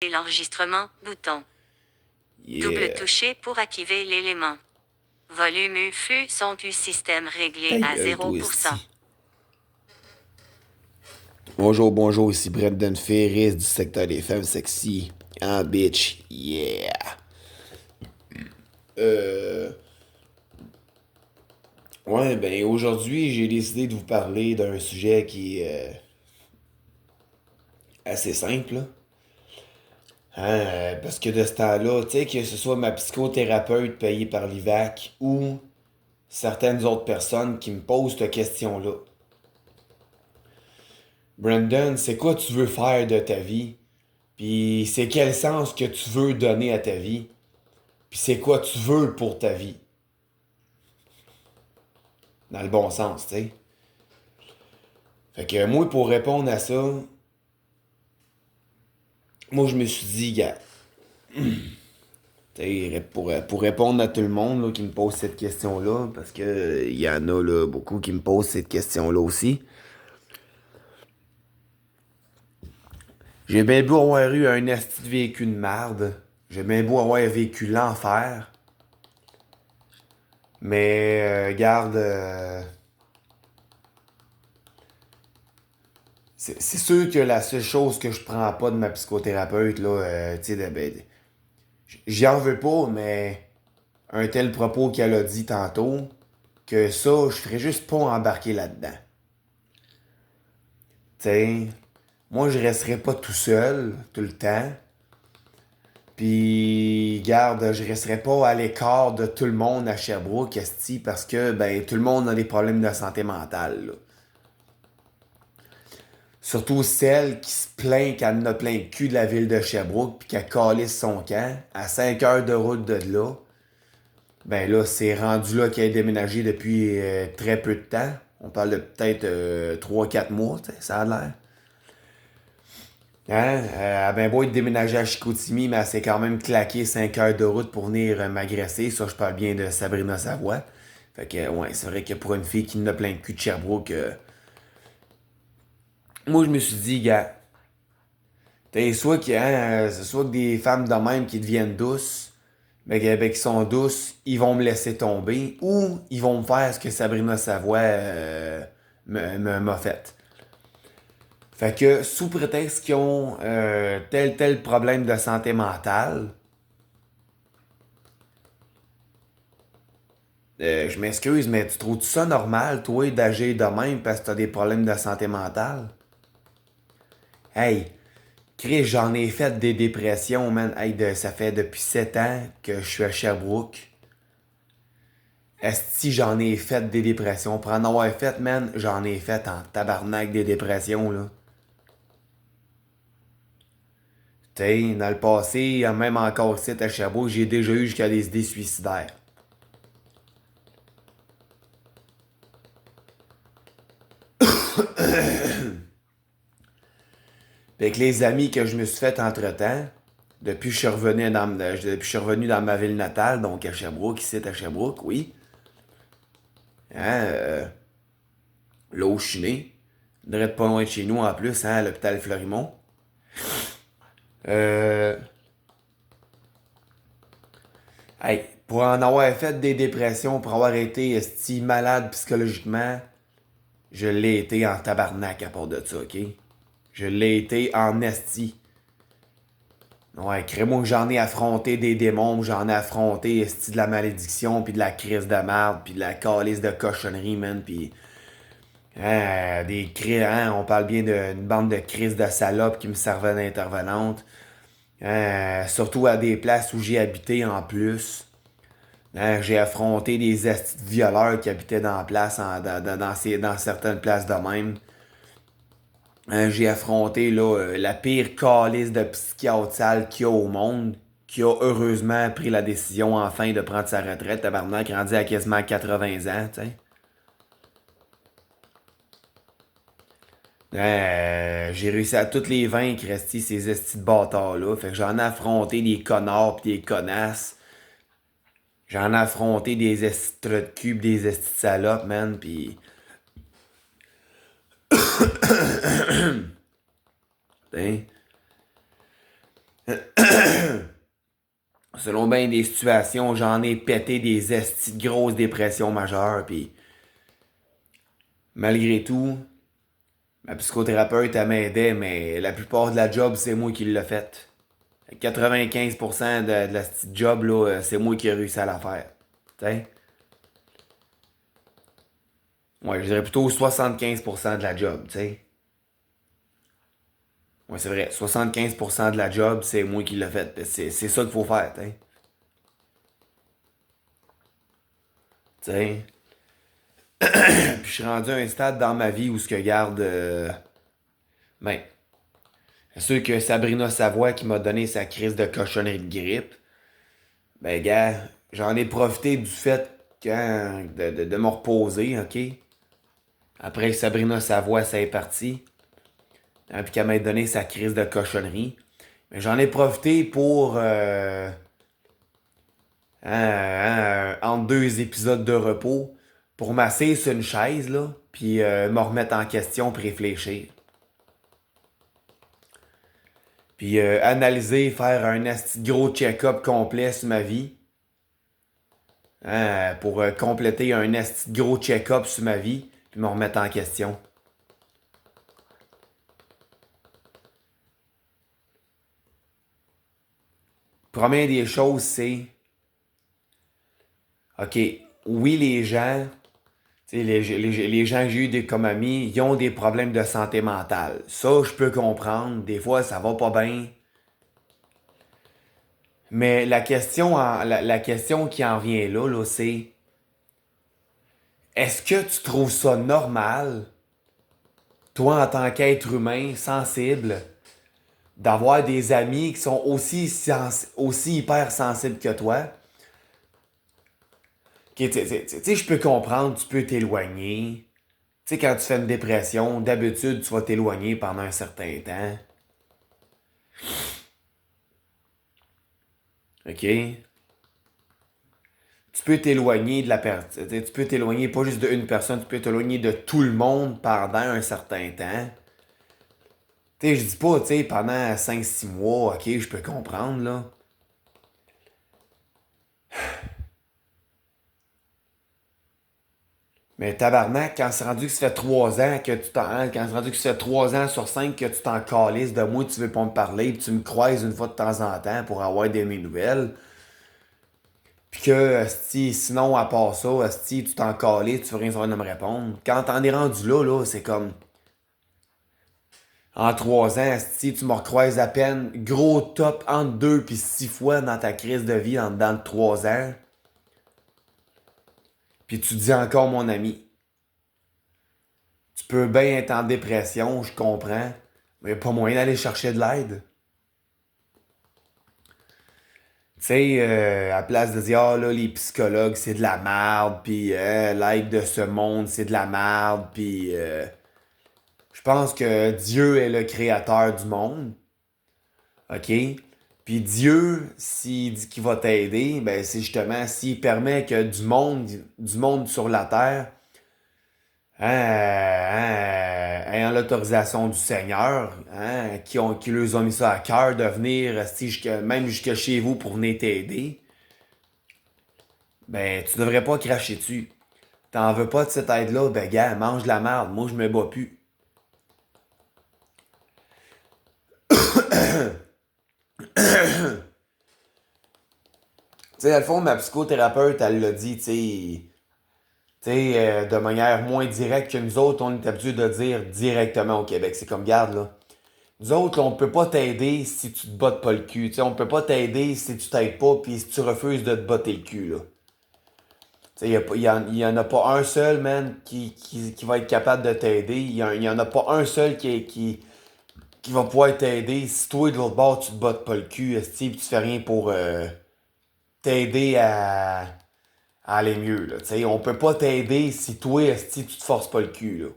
L'enregistrement, bouton. Double Yeah. touché pour activer l'élément. Volume U, flux, son du système réglé Ta à gueule, toi, 0%. esti. Bonjour, ici Brendan Ferris du secteur des femmes sexy. Ah, bitch, yeah. Euh... Ouais, ben aujourd'hui, j'ai décidé de vous parler d'un sujet qui est assez simple, là. Hein, parce que de ce temps-là, tu sais, que ce soit ma psychothérapeute payée par l'IVAC ou certaines autres personnes qui me posent cette question-là. Brandon, c'est quoi tu veux faire de ta vie? Puis c'est quel sens que tu veux donner à ta vie? Puis c'est quoi tu veux pour ta vie? Dans le bon sens, tu sais. Fait que moi, pour répondre à ça, moi je me suis dit, gars, pour répondre à tout le monde là, qui me pose cette question-là, parce que il y en a là, beaucoup qui me posent cette question-là aussi. J'ai bien beau avoir eu un asti de véhicule de marde. J'ai bien beau avoir vécu l'enfer. Mais, garde, c'est sûr que la seule chose que je prends pas de ma psychothérapeute, là, tu sais, j'y en veux pas, mais un tel propos qu'elle a dit tantôt, que ça, je ferais juste pas embarquer là-dedans. Tu sais, moi, je resterais pas tout seul, tout le temps. Puis, garde, je resterais pas à l'écart de tout le monde à Sherbrooke, esti, parce que, ben, tout le monde a des problèmes de santé mentale, là. Surtout celle qui se plaint qu'elle en a plein le cul de la ville de Sherbrooke puis qu'elle calisse son camp à 5 heures de route de là. Ben là, c'est rendu là qu'elle est déménagée depuis très peu de temps. On parle de peut-être 3-4 mois, ça a l'air. Hein? Elle a bien beau être déménagée à Chicoutimi, mais elle s'est quand même claqué 5 heures de route pour venir m'agresser. Ça, je parle bien de Sabrina Savoie. Fait que, ouais, c'est vrai que pour une fille qui en a plein le cul de Sherbrooke, moi, je me suis dit, gars, t'es soit que des femmes de même qui deviennent douces, mais qui sont douces, ils vont me laisser tomber, ou ils vont me faire ce que Sabrina Savoie m'a fait. Fait que, sous prétexte qu'ils ont tel problème de santé mentale, je m'excuse, mais tu trouves ça normal, toi, d'agir de même parce que t'as des problèmes de santé mentale? Hey, Chris, j'en ai fait des dépressions, man. Hey, ça fait depuis 7 ans que je suis à Sherbrooke. Esti, j'en ai fait des dépressions. Pour en avoir fait, man, j'en ai fait en tabarnak des dépressions, là. T'sais, dans le passé, même encore ici à Sherbrooke, j'ai déjà eu jusqu'à des idées suicidaires. Fait que les amis que je me suis fait entre-temps, depuis que je suis revenu dans ma ville natale, donc à Sherbrooke, ici à Sherbrooke, oui. Hein, là où je suis né. Direct pas loin de chez nous en plus, hein, à l'hôpital Fleurimont. Euh. Hey, pour en avoir fait des dépressions, pour avoir été esti malade psychologiquement, je l'ai été en tabarnak à part de ça, ok? Je l'ai été en esti. Ouais, crée-moi que j'en ai affronté des démons, j'en ai affronté esti de la malédiction, puis de la crise de merde, puis de la calice de cochonnerie, man, puis des cris, hein, on parle bien d'une bande de crises de salopes qui me servaient d'intervenante. Surtout à des places où j'ai habité en plus. J'ai affronté des estis de violeurs qui habitaient dans la place, dans certaines places de même. J'ai affronté là, la pire calice de psychiatre sale qu'il y a au monde, qui a heureusement pris la décision enfin de prendre sa retraite, tabarnak, rendu à quasiment 80 ans, tu sais. J'ai réussi à toutes les vaincre, resti ces estis de bâtards-là. Fait que j'en ai affronté des connards pis des connasses. J'en ai affronté des estis de trous de cul pis des estis de salopes, man, pis... Hein? Selon bien des situations, j'en ai pété des estis de grosses dépressions majeures, puis malgré tout, ma psychothérapeute, elle m'aidait, mais la plupart de la job, c'est moi qui l'ai faite. 95% de la petite job, là, c'est moi qui ai réussi à la faire. T'sais? Ouais, je dirais plutôt 75% de la job, tu sais. Ouais, c'est vrai. 75% de la job, c'est moi qui l'ai faite. C'est ça qu'il faut faire, tu sais. Tu sais. Puis je suis rendu à un stade dans ma vie où ce que garde. Ben, c'est sûr que Sabrina Savoie qui m'a donné sa crise de cochonnerie de grippe. Ben, gars, j'en ai profité du fait de me reposer, ok? Après que Sabrina Savoie, ça est parti. Hein, puis qu'elle m'a donné sa crise de cochonnerie. Mais j'en ai profité pour. Entre deux épisodes de repos, pour m'asseoir sur une chaise, là, puis me remettre en question, puis réfléchir. Puis analyser, faire un asti de gros check-up complet sur ma vie. Hein, pour compléter un asti de gros check-up sur ma vie, puis me remettre en question. Première des choses, c'est... OK, oui, les gens... Tu sais, les gens que j'ai eu comme amis, ils ont des problèmes de santé mentale. Ça, je peux comprendre. Des fois, ça va pas bien. Mais la question qui en vient là, c'est est-ce que tu trouves ça normal, toi en tant qu'être humain sensible, d'avoir des amis qui sont aussi hyper sensibles que toi? Tu sais, je peux comprendre, tu peux t'éloigner. Tu sais, quand tu fais une dépression, d'habitude, tu vas t'éloigner pendant un certain temps. OK? Tu peux t'éloigner de la personne. Tu peux t'éloigner pas juste d'une personne, tu peux t'éloigner de tout le monde pendant un certain temps. Tu sais, je dis pas, tu sais, pendant 5 6 mois, ok, je peux comprendre, là. Mais tabarnak, quand c'est rendu que ça fait 3 ans que tu t'en. Quand c'est rendu que ça fait 3 ans sur 5 que tu t'en calisses de moi, tu veux pas me parler, puis tu me croises une fois de temps en temps pour avoir mes nouvelles. Puis que, esti, sinon, à part ça, esti, tu t'en calisses, tu veux rien savoir de me répondre. Quand t'en es rendu là, c'est comme. En 3 ans, esti, tu me recroises à peine. Gros top entre 2 puis 6 fois dans ta crise de vie en dedans de 3 ans. Puis tu dis encore mon ami. Tu peux bien être en dépression, je comprends. Mais y a pas moyen d'aller chercher de l'aide. Tu sais, à place de dire, ah là, les psychologues, c'est de la merde, puis l'aide de ce monde, c'est de la merde, puis je pense que Dieu est le créateur du monde, ok? Puis Dieu, s'il dit qu'il va t'aider, ben c'est justement s'il permet que du monde sur la terre, ayant l'autorisation du Seigneur, qui leur ont mis ça à cœur de venir même jusque chez vous pour venir t'aider, ben tu devrais pas cracher dessus. T'en veux pas de cette aide-là, ben gars, mange de la merde, moi je me bats plus. Tu sais, à le fond, ma psychothérapeute, elle l'a dit, de manière moins directe que nous autres, on est habitué de dire directement au Québec. C'est comme, garde, là. Nous autres, là, on peut pas t'aider si tu te bottes pas le cul. T'sais, on peut pas t'aider si tu t'aides pas puis si tu refuses de te botter le cul, là. Y en a pas un seul, man, qui va être capable de t'aider. Y en a pas un seul qui va pouvoir t'aider. Si toi, de l'autre bord, tu te bottes pas le cul, esti, pis tu fais rien pour t'aider à aller mieux, là. T'sais, on peut pas t'aider si toi, esti, tu te forces pas le cul, là.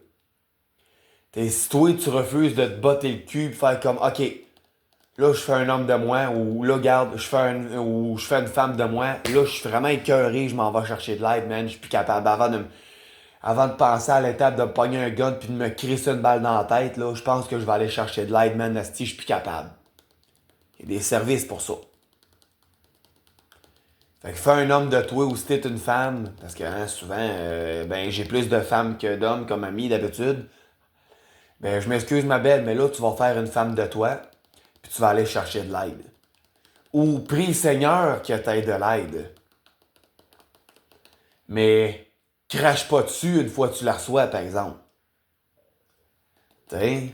Si toi, tu refuses de te botter le cul pis faire comme, OK, là, je fais un homme de moi, ou là, garde, ou je fais une femme de moi, là, je suis vraiment écœuré, je m'en vais chercher de l'aide, man, je suis plus capable. Avant de penser à l'étape de me pogner un gun puis de me crisser une balle dans la tête, là, je pense que je vais aller chercher de l'aide, man, esti, je suis plus capable. Il y a des services pour ça. Fait que fais un homme de toi ou si t'es une femme, parce que hein, souvent, j'ai plus de femmes que d'hommes comme ami d'habitude. Ben, je m'excuse ma belle, mais là, tu vas faire une femme de toi, puis tu vas aller chercher de l'aide. Ou prie le Seigneur que t'aille de l'aide. Mais crache pas dessus une fois que tu la reçois, par exemple. T'sais?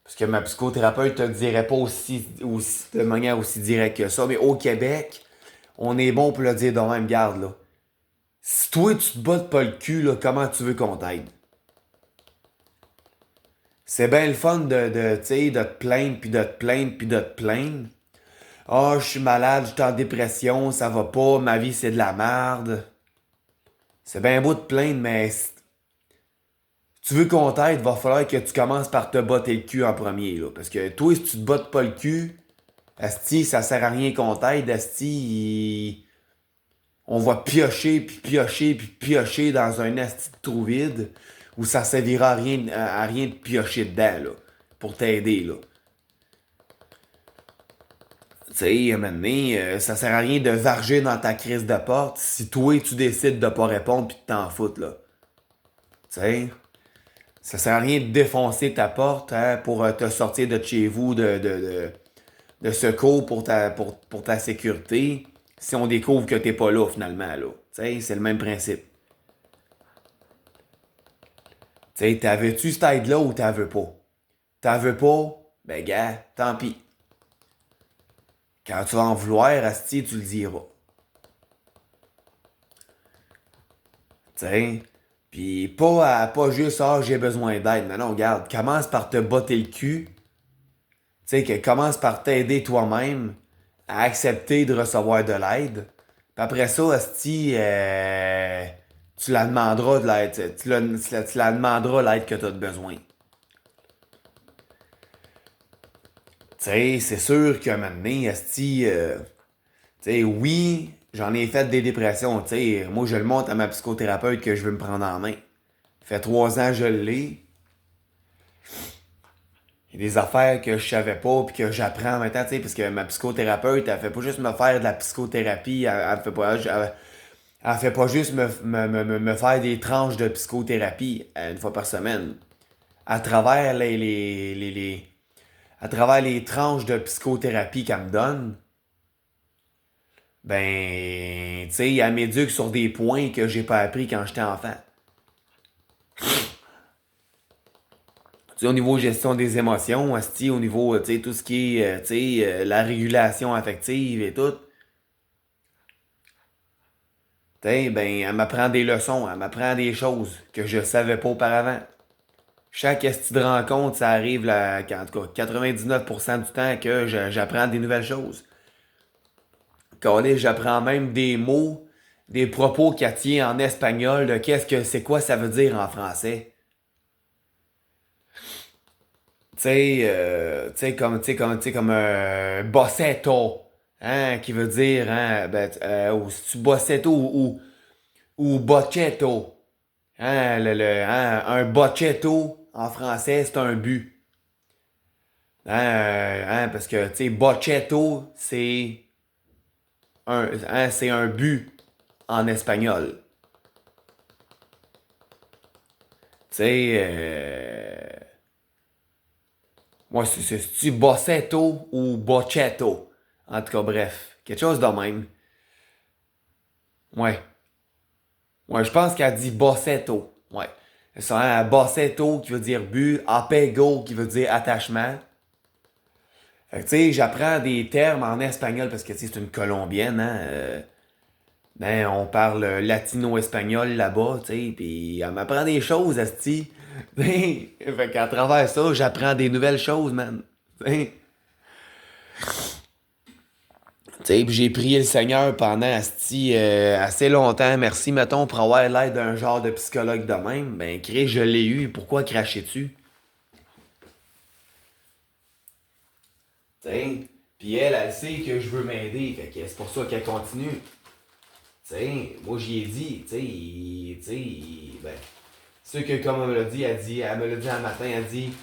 Parce que ma psychothérapeute te le dirait pas de manière aussi directe que ça. Mais au Québec, on est bon pour le dire de même, garde là. Si toi tu te bottes pas le cul, là, comment tu veux qu'on t'aide? C'est bien le fun tu sais, de te plaindre, puis de te plaindre, puis de te plaindre. Ah, je suis malade, je suis en dépression, ça va pas, ma vie c'est de la merde. C'est bien beau de te plaindre, mais si tu veux qu'on t'aide, va falloir que tu commences par te botter le cul en premier, là. Parce que toi, si tu te bottes pas le cul, asti, ça sert à rien qu'on t'aide, on va piocher, puis piocher, puis piocher dans un asti de trou vide, où ça servira à rien de piocher dedans, là, pour t'aider, là. Tu sais, à un moment donné, ça sert à rien de varger dans ta crise de porte si toi, tu décides de pas répondre pis de t'en foutre, là. Tu sais, ça sert à rien de défoncer ta porte hein, pour te sortir de chez vous de secours pour ta sécurité si on découvre que t'es pas là, finalement, là. Tu sais, c'est le même principe. Tu sais, t'as veux-tu cette aide-là ou t'as veux pas? T'as veux pas? Ben, gars, tant pis. Quand tu vas en vouloir, asti, tu le diras. T'sais. Puis pas juste ah j'ai besoin d'aide. Mais non, regarde, commence par te botter le cul. Tu sais, que commence par t'aider toi-même à accepter de recevoir de l'aide. Puis après ça, asti, tu la demanderas de l'aide. Tu la demanderas l'aide que tu as besoin. Tu sais, c'est sûr qu'à un moment donné, asti, tu sais, oui, j'en ai fait des dépressions. Tu sais, moi, je le montre à ma psychothérapeute que je veux me prendre en main. Ça fait 3 ans que je l'ai. Il y a des affaires que je savais pas puis que j'apprends maintenant, tu sais, parce que ma psychothérapeute, elle fait pas juste me faire de la psychothérapie, elle fait pas juste me faire des tranches de psychothérapie une fois par semaine. À travers à travers les tranches de psychothérapie qu'elle me donne, ben, tu sais, elle m'éduque sur des points que j'ai pas appris quand j'étais enfant. Tu sais, au niveau gestion des émotions, asti, au niveau, tu sais, tout ce qui est, tu sais, la régulation affective et tout. Tu sais, ben, elle m'apprend des leçons, elle m'apprend des choses que je savais pas auparavant. Chaque esti de rencontre, ça arrive, là, en tout cas, 99% du temps que j'apprends des nouvelles choses. Calais, j'apprends même des mots, des propos qu'elle tient en espagnol, de c'est quoi ça veut dire en français. Tu sais, comme un bossetto, hein, qui veut dire, hein, ou si tu bossetto ou bocchetto, hein, un bocchetto, en français, c'est un but. Parce que, tu sais, bocchetto, c'est un but en espagnol. Tu sais, moi, c'est-tu bossetto ou bocchetto? En tout cas, bref. Quelque chose de même. Ouais. Ouais, je pense qu'elle dit bossetto. Ouais. C'est un bossetto qui veut dire but, apego qui veut dire attachement. Fait que, tu sais, j'apprends des termes en espagnol parce que, tu sais, c'est une Colombienne, hein. Ben, on parle latino-espagnol là-bas, tu sais, pis elle m'apprend des choses, asti. Fait qu'à travers ça, j'apprends des nouvelles choses, man. T'sais. Tu sais, pis j'ai prié le Seigneur pendant asti, assez longtemps, merci, mettons, pour avoir l'aide d'un genre de psychologue de même. Ben, Chris, je l'ai eu, pourquoi cracher dessus? T'sais. Puis elle sait que je veux m'aider, fait que c'est pour ça qu'elle continue. T'sais, moi j'y ai dit, ben, ce que comme elle me l'a dit, elle me l'a dit un matin, elle dit,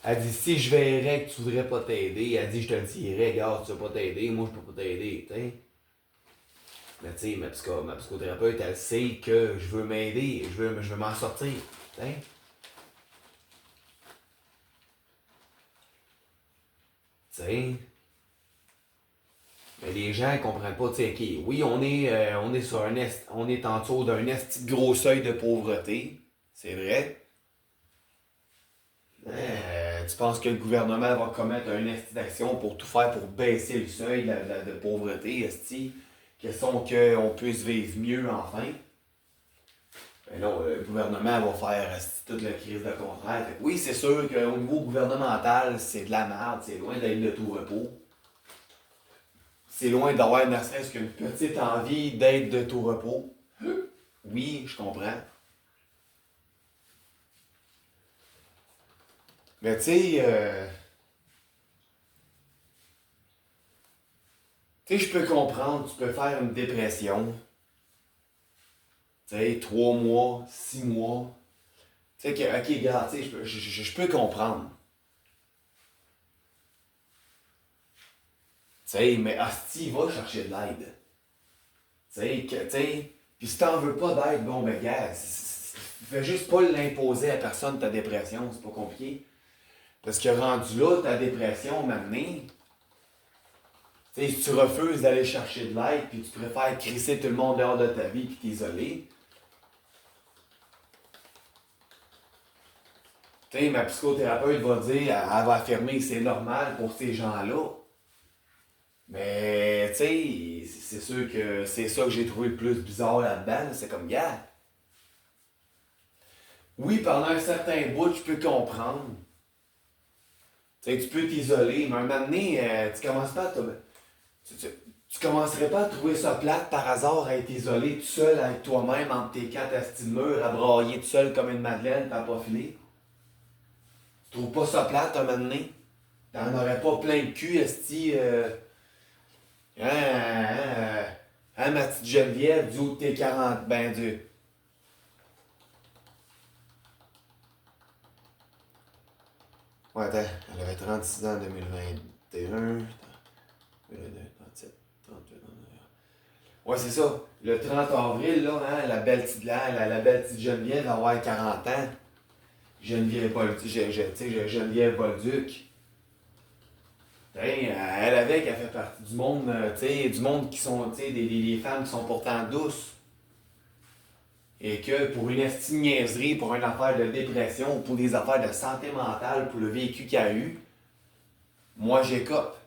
Elle dit, si je verrais que tu voudrais pas t'aider, elle dit, je te le dirais, regarde, tu veux pas t'aider, moi je peux pas t'aider, t'sais. Mais tu sais, ma psychothérapeute, elle sait que je veux m'aider, je veux m'en sortir, t'sais. T'sais. Mais les gens ne comprennent pas, tu sais, ok, oui, on est sur on est en dessous d'un esti de gros seuil de pauvreté, c'est vrai. Tu penses que le gouvernement va commettre un esti d'action pour tout faire pour baisser le seuil de pauvreté, esti, question qu'on puisse vivre mieux enfin? Ben non, le gouvernement va faire esti, toute la crise de contraire. Fait que oui, c'est sûr qu'au niveau gouvernemental, c'est de la merde, c'est loin d'être de tout repos. C'est loin d'avoir ne serait-ce qu'une petite envie d'être de tout repos. Oui, je comprends. Mais tu sais, je peux comprendre, tu peux faire une dépression. Tu sais, 3 mois, 6 mois. Tu sais, ok, regarde, tu sais, je peux comprendre. Tu sais, mais hostie, va chercher de l'aide. Tu sais, puis si t'en veux pas d'aide, bon, ben, gars, fais juste pas l'imposer à personne ta dépression, c'est pas compliqué. Parce que rendu là, ta dépression, maintenant, tu sais, si tu refuses d'aller chercher de l'aide, puis tu préfères crisser tout le monde dehors de ta vie, puis t'isoler, tu sais, ma psychothérapeute va dire, elle va affirmer que c'est normal pour ces gens-là. Mais, tu sais, c'est sûr que c'est ça que j'ai trouvé le plus bizarre là-dedans. C'est comme, gars, oui, pendant un certain bout, je peux comprendre. Tu sais, tu peux t'isoler, mais à un moment donné, tu commences pas à tu commencerais pas à trouver ça plate par hasard à être isolé tout seul avec toi-même entre tes quatre astis de mur, à brailler tout seul comme une madeleine, t'as pas filé. Tu trouves pas ça plate un moment donné? T'en aurais pas plein de cul, esti. Ma petite Geneviève, du haut de tes 40, ben du. Ouais, attends, elle avait 36 ans en 2021. 37, 38, ouais, c'est ça. Le 30 avril, là, hein, la belle petite Geneviève va avoir 40 ans. Geneviève Bolduc. Geneviève Bolduc. Elle avec, elle fait partie du monde, du monde qui sont, des femmes qui sont pourtant douces. Et que pour une estime niaiserie, pour une affaire de dépression, ou pour des affaires de santé mentale, pour le vécu qu'il a eu, moi j'écope.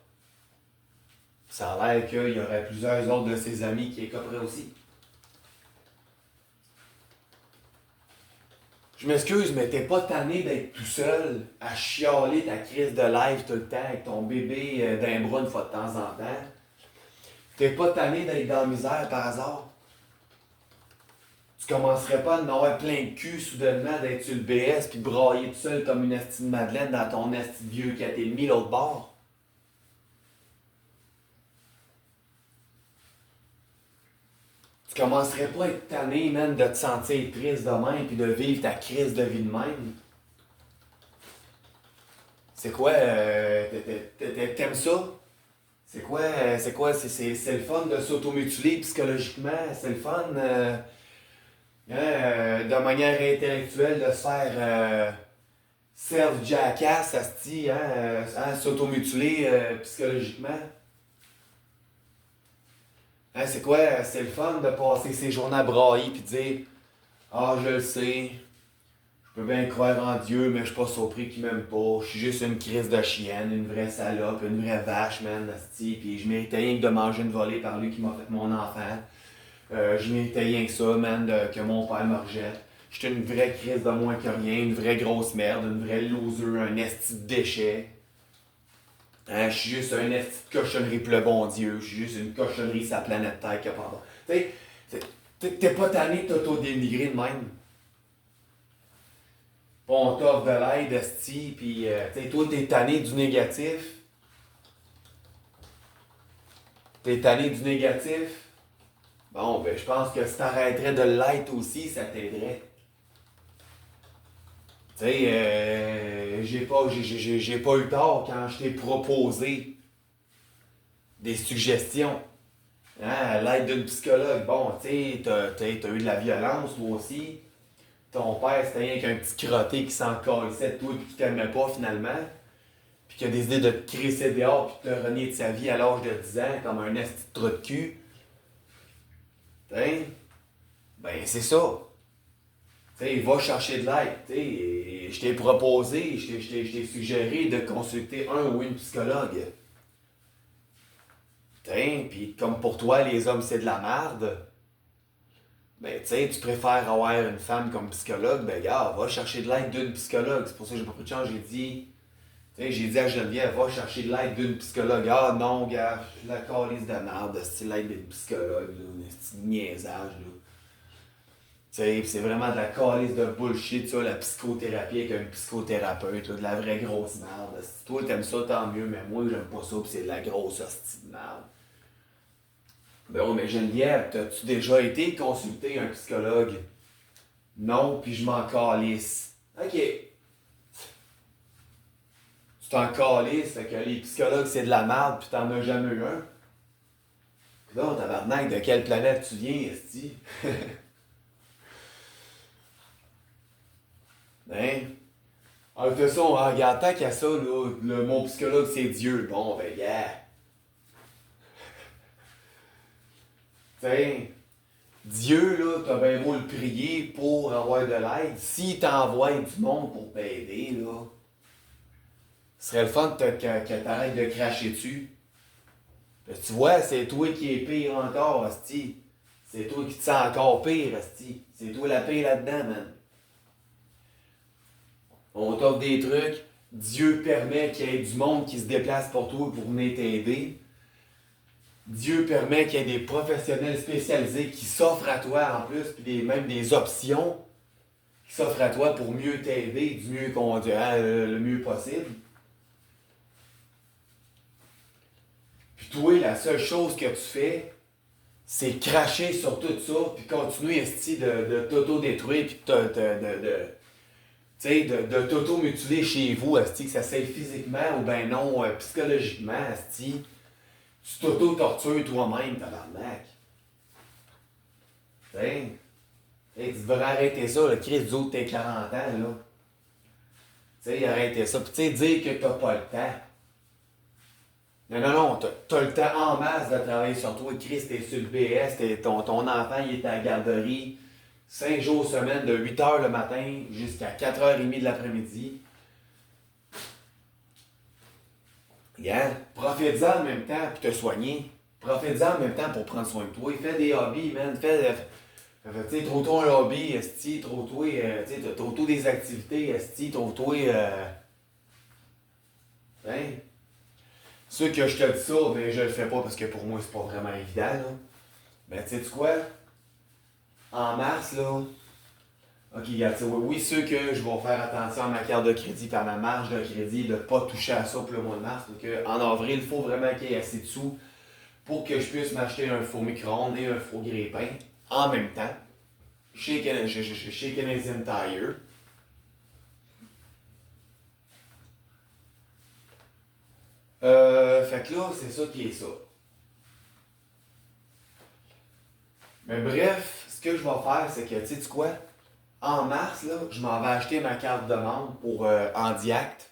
Ça a l'air qu'il y aurait plusieurs autres de ses amis qui écoperaient aussi. Je m'excuse, mais t'es pas tanné d'être tout seul à chialer ta crise de live tout le temps avec ton bébé d'un bras une fois de temps en temps. T'es pas tanné d'être dans la misère par hasard. Tu commencerais pas à en avoir plein de cul soudainement d'être sur le BS puis brailler tout seul comme une esti de Madeleine dans ton esti de vieux 4,5 l'autre bord. Tu commencerais pas à être tanné, man, de te sentir triste de même puis de vivre ta crise de vie de même. C'est quoi, t'aimes ça? C'est le fun de s'automutiler psychologiquement, c'est le fun de manière intellectuelle de se faire self-jackass, asti, s'automutiler psychologiquement. Hein, c'est quoi? C'est le fun de passer ses journées à brailler puis de dire ah, je le sais, je peux bien croire en Dieu, mais je suis pas surpris qu'il m'aime pas. Je suis juste une crise de chienne, une vraie salope, une vraie vache, man, asti, puis je méritais rien que de manger une volée par lui qui m'a fait mon enfant. Je méritais rien que ça, man, que mon père me rejette. J'étais une vraie crise de moins que rien, une vraie grosse merde, une vraie loser, un esti de déchet. Hein, je suis juste un esti de cochonnerie pour le bon Dieu. Je suis juste une cochonnerie sur la planète Terre qui a pas. Tu sais, t'es pas tanné de t'auto-dénigrer de même. On t'offre de l'aide, esti, pis toi, t'es tanné du négatif. T'es tanné du négatif. Bon, ben, je pense que si t'arrêterais de l'être aussi, ça t'aiderait. Tu sais, mais j'ai pas eu tort quand je t'ai proposé des suggestions. Hein, à l'aide d'une psychologue. Bon, tu sais, t'as eu de la violence, toi aussi. Ton père, c'était rien qu'un petit crotté qui s'en calissait de toi et qui t'aimait pas finalement. Puis qui a décidé de te crisser dehors puis de te renier de sa vie à l'âge de 10 ans comme un esti de trou de cul. T'sais? Ben, c'est ça. T'sais, va chercher de l'aide. T'sais, je t'ai proposé, je t'ai suggéré de consulter un ou une psychologue. Puis comme pour toi, les hommes, c'est de la merde. Ben, tu sais, tu préfères avoir une femme comme psychologue, ben, gars, va chercher de l'aide d'une psychologue. C'est pour ça que j'ai pas pris de chance, j'ai dit à Geneviève, va chercher de l'aide d'une psychologue. Ah non, gars, la calice de merde, c'est l'aide d'une psychologue, là, c'est niaisage, là. Tu sais, c'est vraiment de la calice de bullshit, ça, la psychothérapie avec un psychothérapeute, là, de la vraie grosse merde. Si toi t'aimes ça, tant mieux, mais moi j'aime pas ça, pis c'est de la grosse hostie de merde. Ben oui, mais Geneviève, t'as-tu déjà été consulter un psychologue? Non, puis je m'en calisse. Ok. Tu t'en calisses, fait que les psychologues c'est de la merde, puis t'en as jamais eu un. Là, tabarnak, de quelle planète tu viens, esti? Hein? Ah, de toute façon, regarde, tant qu'à ça, là, mon psychologue c'est Dieu. Bon, ben, yeah. T'sais, Dieu, là, t'as bien beau le prier pour avoir de l'aide. S'il t'envoie du monde pour t'aider, là, ce serait le fun que t'arrêtes de cracher dessus. Parce que tu vois, c'est toi qui es pire encore, hostie. C'est toi qui te sens encore pire, hostie. C'est toi la pire là-dedans, man. On t'offre des trucs. Dieu permet qu'il y ait du monde qui se déplace pour toi pour venir t'aider. Dieu permet qu'il y ait des professionnels spécialisés qui s'offrent à toi en plus, puis même des options qui s'offrent à toi pour mieux t'aider du mieux qu'on le mieux possible. Puis toi, la seule chose que tu fais, c'est cracher sur tout ça, puis continuer esti de t'auto-détruire, puis de t'auto-mutiler chez vous, esti, que ça s'aille physiquement ou ben non, psychologiquement, esti. Tu t'auto-tortures toi-même, tabarnak. T'sais, tu devrais arrêter ça, le Christ du haut de tes 40 ans, là. T'sais, arrêtez ça. Puis tu sais, dire que t'as pas le temps. Non, t'as le temps en masse de travailler sur toi. Christ, t'es sur le BS, ton enfant, il est à la garderie 5 jours semaine, de 8h le matin jusqu'à 4h30 de l'après-midi. Regarde, profite-en en même temps pour te soigner. Profite-en en même temps pour prendre soin de toi. Fais des hobbies, man. Tu sais, trouve-toi un hobby, esti, trouve-toi des activités, esti, trouve-toi, hein? Ceux que je te dis ça, mais je le fais pas parce que pour moi, c'est pas vraiment évident, là. Ben, tu sais quoi? En mars, là, ok, regarde, oui, ceux que je vais faire attention à ma carte de crédit et à ma marge de crédit, de ne pas toucher à ça pour le mois de mars. Donc, en avril, il faut vraiment qu'il y ait assez de sous pour que je puisse m'acheter un four micro-ondes et un four grille-pain en même temps chez Canadian Tire. Fait que là, c'est ça qui est ça. Mais bref, ce que je vais faire, c'est que, tu sais quoi? En mars, là, je m'en vais acheter ma carte de membre pour Handiact.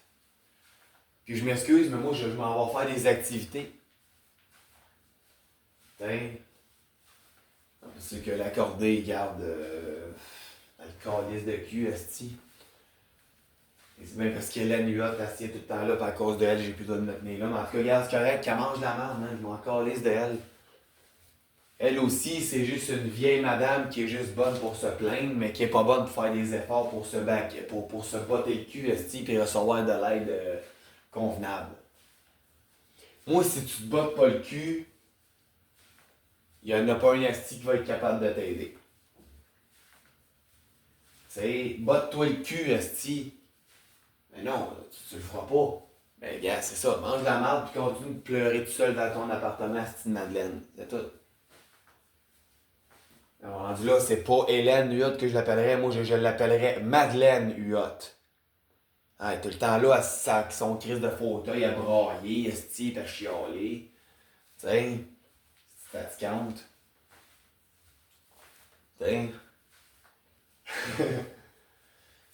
Puis je m'excuse, mais moi, je m'en vais faire des activités. C'est que l'accordé garde le calice de cul, esti. Et c'est bien parce qu'Hélène Huot, elle se tient tout le temps là, puis à cause de elle, j'ai plus le droit de me tenir là. Mais en tout cas, regarde, c'est correct, qu'elle mange de la merde, man. Je m'en calisse de elle. Elle aussi, c'est juste une vieille madame qui est juste bonne pour se plaindre, mais qui est pas bonne pour faire des efforts pour pour se botter le cul, esti, puis recevoir de l'aide convenable. Moi, si tu te bottes pas le cul, il n'y en a pas un esti qui va être capable de t'aider. Tu sais, botte-toi le cul, esti. Mais non, tu le feras pas. Mais gars, c'est ça, mange de la merde puis continue de pleurer tout seul dans ton appartement, esti de Madeleine. C'est tout. Alors, rendu là, c'est pas Hélène Huot que je l'appellerais, moi je l'appellerais Madeleine Huot. Ah, tout le temps là, avec son crise de fauteuil à brailler, esti, à chialer. Tu sais, c'est fatigante. Tu sais.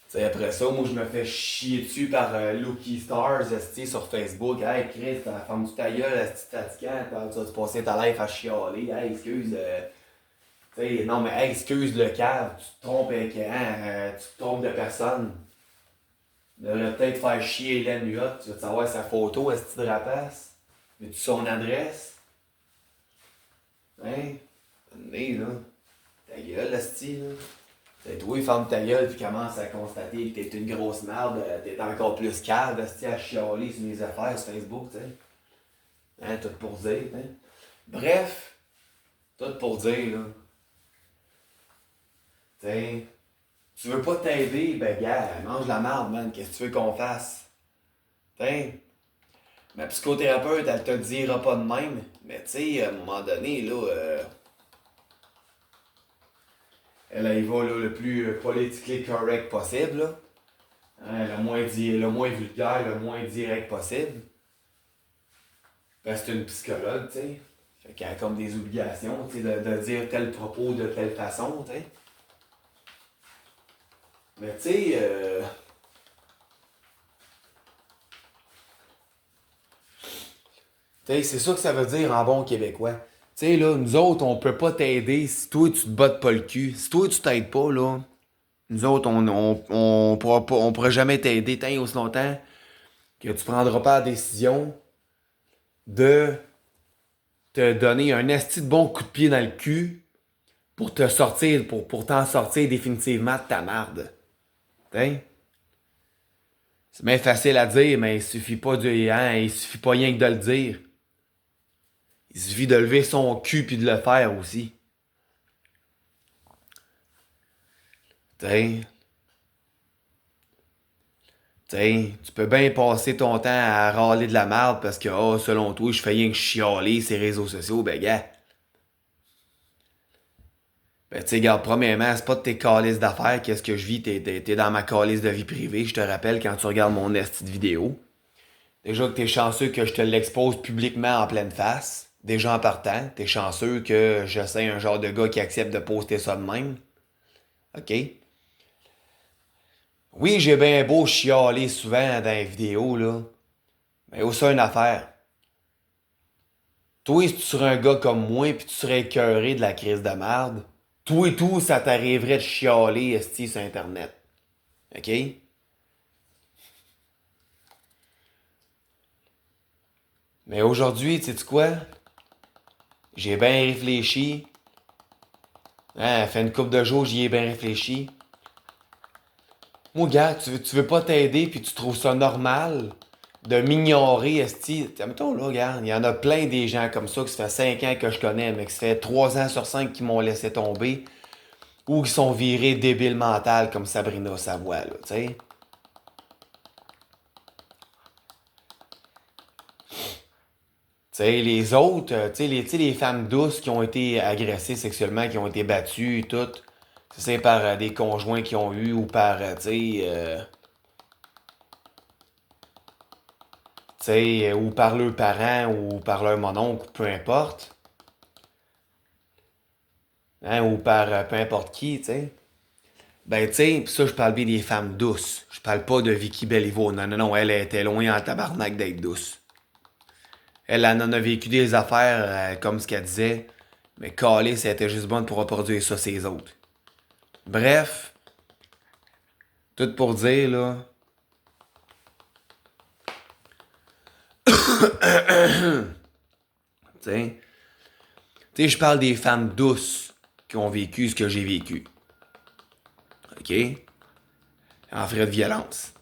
T'sais, après ça, moi, je me fais chier dessus par Lucky Stars, esti, sur Facebook. Hey, Chris, t'as femme du ta gueule, esti, fatigant. Tu vas te passer ta life à chialer. Hey, excuse. T'sais, non, mais hey, excuse le cave. Tu te trompes avec, hein, tu te trompes de personne. Tu devrais peut-être faire chier Hélène Huot. Tu vas te savoir sa photo, esti de rapace. Veux-tu son adresse? Hein? Né, là. Ta gueule, esti, là. T'sais, toi, ferme ta gueule puis commence à constater que t'es une grosse merde, t'es encore plus calme, à chialer sur mes affaires sur Facebook, tu sais. Hein, tout pour dire, hein. Bref, tout pour dire, là. T'sais, tu veux pas t'aider, ben gars, mange la merde, man, qu'est-ce que tu veux qu'on fasse? T'sais, ma psychothérapeute, elle te dira pas de même, mais tu sais, à un moment donné, là, elle y va là, le plus politically correct possible, là. Hein, le moins vulgaire, le moins direct possible. Ben, c'est une psychologue, tu sais. Fait qu'elle a comme des obligations, tu sais, de dire tel propos de telle façon, tu sais. Mais tu sais, c'est ça que ça veut dire en bon québécois. Tu sais, là, nous autres, on peut pas t'aider si toi, tu te bottes pas le cul. Si toi, tu t'aides pas, là, nous autres, on pourra jamais t'aider tant et aussi longtemps que tu prendras pas la décision de te donner un esti de bon coup de pied dans le cul pour te sortir, pour t'en sortir définitivement de ta marde. T'sais? C'est bien facile à dire, mais il suffit pas il suffit pas rien que de le dire. Il suffit de lever son cul puis de le faire aussi. T'sais? T'sais, tu peux bien passer ton temps à râler de la merde parce que, oh, selon toi, je fais rien que chialer ces réseaux sociaux. Ben, gars. Ben, tu sais, regarde, premièrement, c'est pas de tes calices d'affaires. Qu'est-ce que je vis? T'es dans ma calice de vie privée. Je te rappelle quand tu regardes mon esti de vidéo. Déjà que t'es chanceux que je te l'expose publiquement en pleine face. Déjà en partant, t'es chanceux que je sois un genre de gars qui accepte de poster ça de même. OK? Oui, j'ai bien beau chialer souvent dans les vidéos, là. Mais aussi une affaire. Toi, si tu serais un gars comme moi pis tu serais écœuré de la crise de merde, toi et tout, ça t'arriverait de chialer esti sur Internet. OK? Mais aujourd'hui, tu sais quoi? J'ai bien réfléchi. Hein, fait une couple de jours, j'y ai bien réfléchi. Moi, gars, tu veux pas t'aider puis tu trouves ça normal de m'ignorer, esti. Mettons, là, regarde, il y en a plein des gens comme ça qui ça fait 5 ans que je connais, mais que ça fait 3 ans sur 5 qui m'ont laissé tomber ou qui sont virés débiles mentales comme Sabrina Savoie, là, tu sais. Tu sais, les autres, tu sais, les femmes douces qui ont été agressées sexuellement, qui ont été battues et tout, c'est par des conjoints qui ont eu ou par, tu sais, ou par leurs parents ou par leur mononcle, peu importe, hein, ou par peu importe qui, tu sais. Ben, tu sais, pis ça, je parle bien des femmes douces. Je parle pas de Vicky Beliveau. Non, non, non, elle était loin en tabarnak d'être douce. Elle en a vécu des affaires comme ce qu'elle disait, mais calée, ça était juste bonne pour reproduire ça ses autres. Bref, tout pour dire, là. Tu sais, je parle des femmes douces qui ont vécu ce que j'ai vécu. OK? En frais de violence.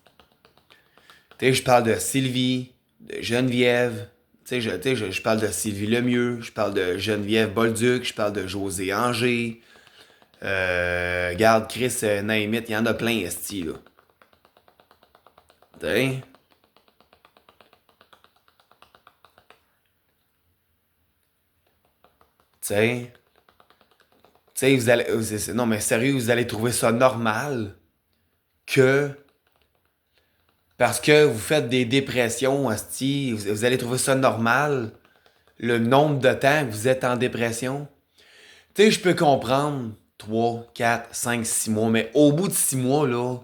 Tu sais, je parle de Sylvie, de Geneviève. Je parle de Sylvie Lemieux, je parle de Geneviève Bolduc, je parle de José Anger. Garde Chris Naimit, il y en a plein, esti, là. Tu sais, vous allez. Non, mais sérieux, vous allez trouver ça normal que parce que vous faites des dépressions, asti, vous allez trouver ça normal, le nombre de temps que vous êtes en dépression. Tu sais, je peux comprendre 3, 4, 5, 6 mois, mais au bout de 6 mois, là,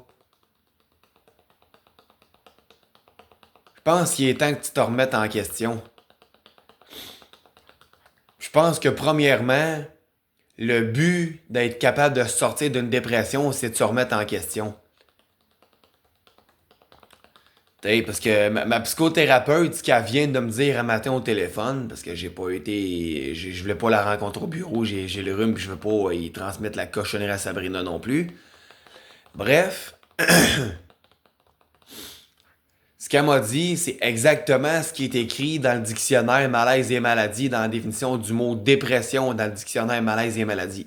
je pense qu'il est temps que tu te remettes en question. Je pense que premièrement, le but d'être capable de sortir d'une dépression, c'est de se remettre en question. T'sais, parce que ma psychothérapeute, ce qu'elle vient de me dire un matin au téléphone, parce que j'ai pas été. Je voulais pas la rencontrer au bureau, j'ai le rhume, puis je veux pas y transmettre la cochonnerie à Sabrina non plus. Bref, ce qu'elle m'a dit, c'est exactement ce qui est écrit dans le dictionnaire malaise et maladie, dans la définition du mot dépression dans le dictionnaire malaise et maladie.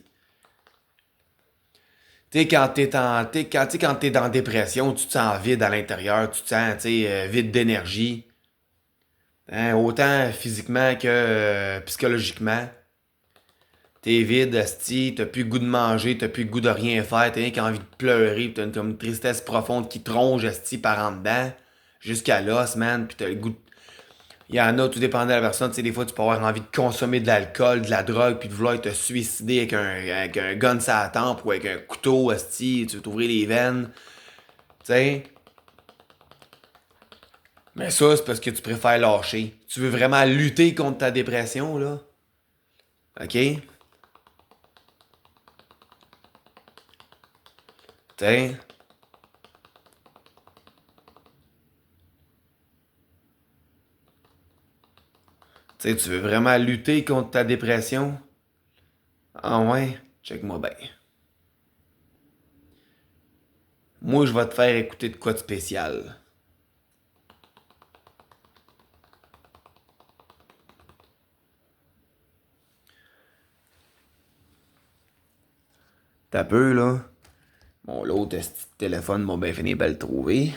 Tu sais, quand t'es dans dépression, tu te sens vide à l'intérieur, tu te sens, vide d'énergie. Hein, autant physiquement que psychologiquement. T'es vide, asti, t'as plus le goût de manger, t'as plus le goût de rien faire, t'as rien qu'envie de pleurer, pis t'as une tristesse profonde qui tronche, asti, par en dedans, jusqu'à l'os, man, pis t'as le goût de... Il y en a, tout dépend de la personne, tu sais, des fois, tu peux avoir envie de consommer de l'alcool, de la drogue, puis de vouloir te suicider avec un gun sur la tempe ou avec un couteau, asti, tu veux t'ouvrir les veines, tu sais. Mais ça, c'est parce que tu préfères lâcher. Tu veux vraiment lutter contre ta dépression, là. OK? T'sais, tu veux vraiment lutter contre ta dépression? Ah ouais? Check-moi bien. Moi, je vais te faire écouter de quoi de spécial. T'as peu, là? Bon, l'autre, esti de téléphone m'a bien fini par le trouver.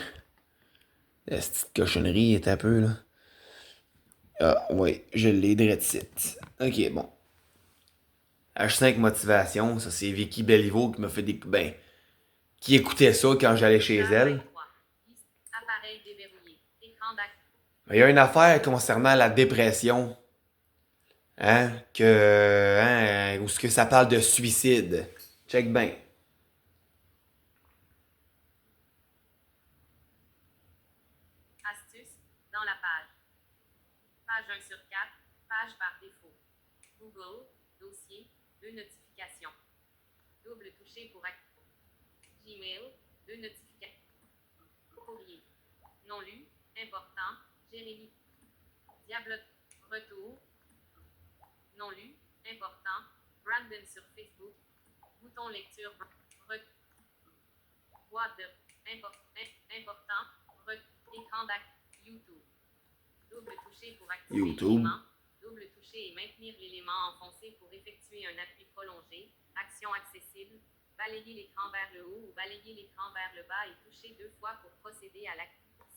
Esti de cochonnerie est un peu, là. Ah, ouais, je l'ai direct site. Ok, bon. H5 Motivation, ça c'est Vicky Belliveau qui m'a fait des... Ben, qui écoutait ça quand j'allais chez elle. Il y a une affaire concernant la dépression. Hein? Ou ce que ça parle de suicide. Check bien. Astuce, dans la page. Page 1 sur 4, page par défaut. Google, dossier, 2 notifications. Double touché pour activer. Gmail, 2 notifications. Courrier. Non lu, important, Jérémy. Diable, retour. Non lu, important, Brandon sur Facebook. Bouton lecture, boîte de, important, écran d'activité, YouTube. Double touché pour activer l'élément. Double toucher et maintenir l'élément enfoncé pour effectuer un appui prolongé. Action accessible. Balayer l'écran vers le haut ou balayer l'écran vers le bas et toucher 2 fois pour procéder à la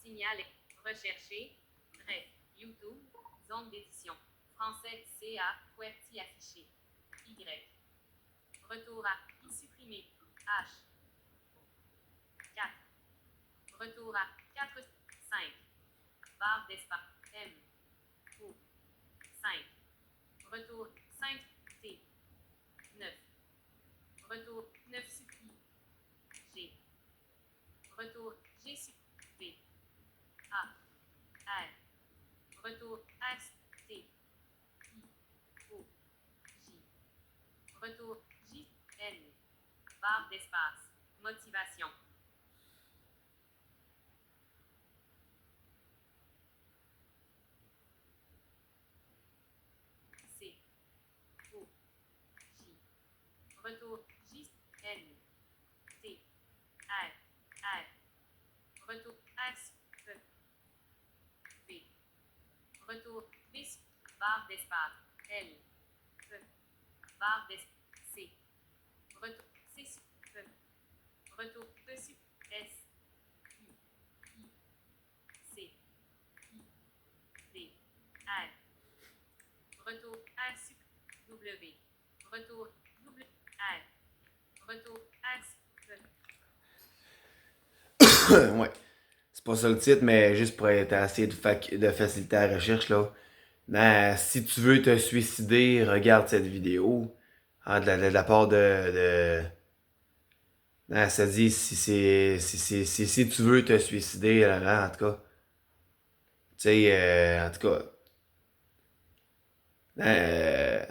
signal recherché. Bref, YouTube, zone d'édition. Français CA, QWERTY affiché. Y. Retour à supprimer. H. 4. Retour à 4, 5. Barre d'espace. M. O. 5. Retour 5. T. 9. Retour 9 supplie. G. Retour G supplie. A. R. Retour S. T. I. O. J. Retour J. N. Barre d'espace. Motivation. C. O. J. Retour J. N. T. R. R. Retour S. E. V. Retour B. Barre d'espace. L. E. Barre d'espace. C. Retour C. E. Retour E. S. I. I. C. I. D. R. Retour R. W. Retour W. R. Retour S. E. Ouais. C'est pas ça le titre, mais juste pour essayer de faciliter la recherche, là. Si tu veux te suicider, regarde cette vidéo. De la part ça dit si tu veux te suicider, en tout cas. Tu sais, en tout cas. Euh,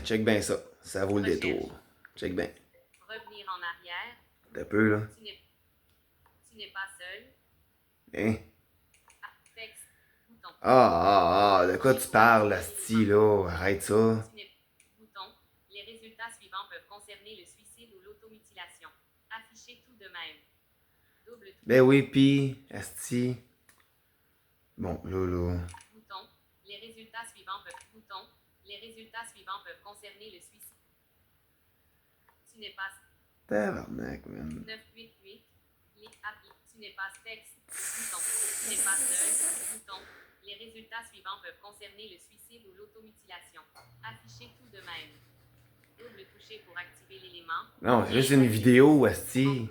check bien ça. Ça vaut le détour. Check bien. Revenir en arrière. Un peu, là. Tu n'es pas seul. Hein? Texte. Bouton. De quoi tu parles, asti, là? Arrête ça. Bouton. Les résultats suivants peuvent concerner le suicide ou l'automutilation. Affichez tout de même. Double touche. Ben oui, pis, asti. Bon, là. Bouton. Les résultats suivants peuvent concerner le suicide. Tu n'es pas... Tabarnak, man. 988. Tu n'es pas texte. Bouton. Tu n'es pas seul. Bouton. Les résultats suivants peuvent concerner le suicide ou l'automutilation. Affichez tout de même. Double toucher pour activer l'élément. Non, c'est juste une vidéo, asti.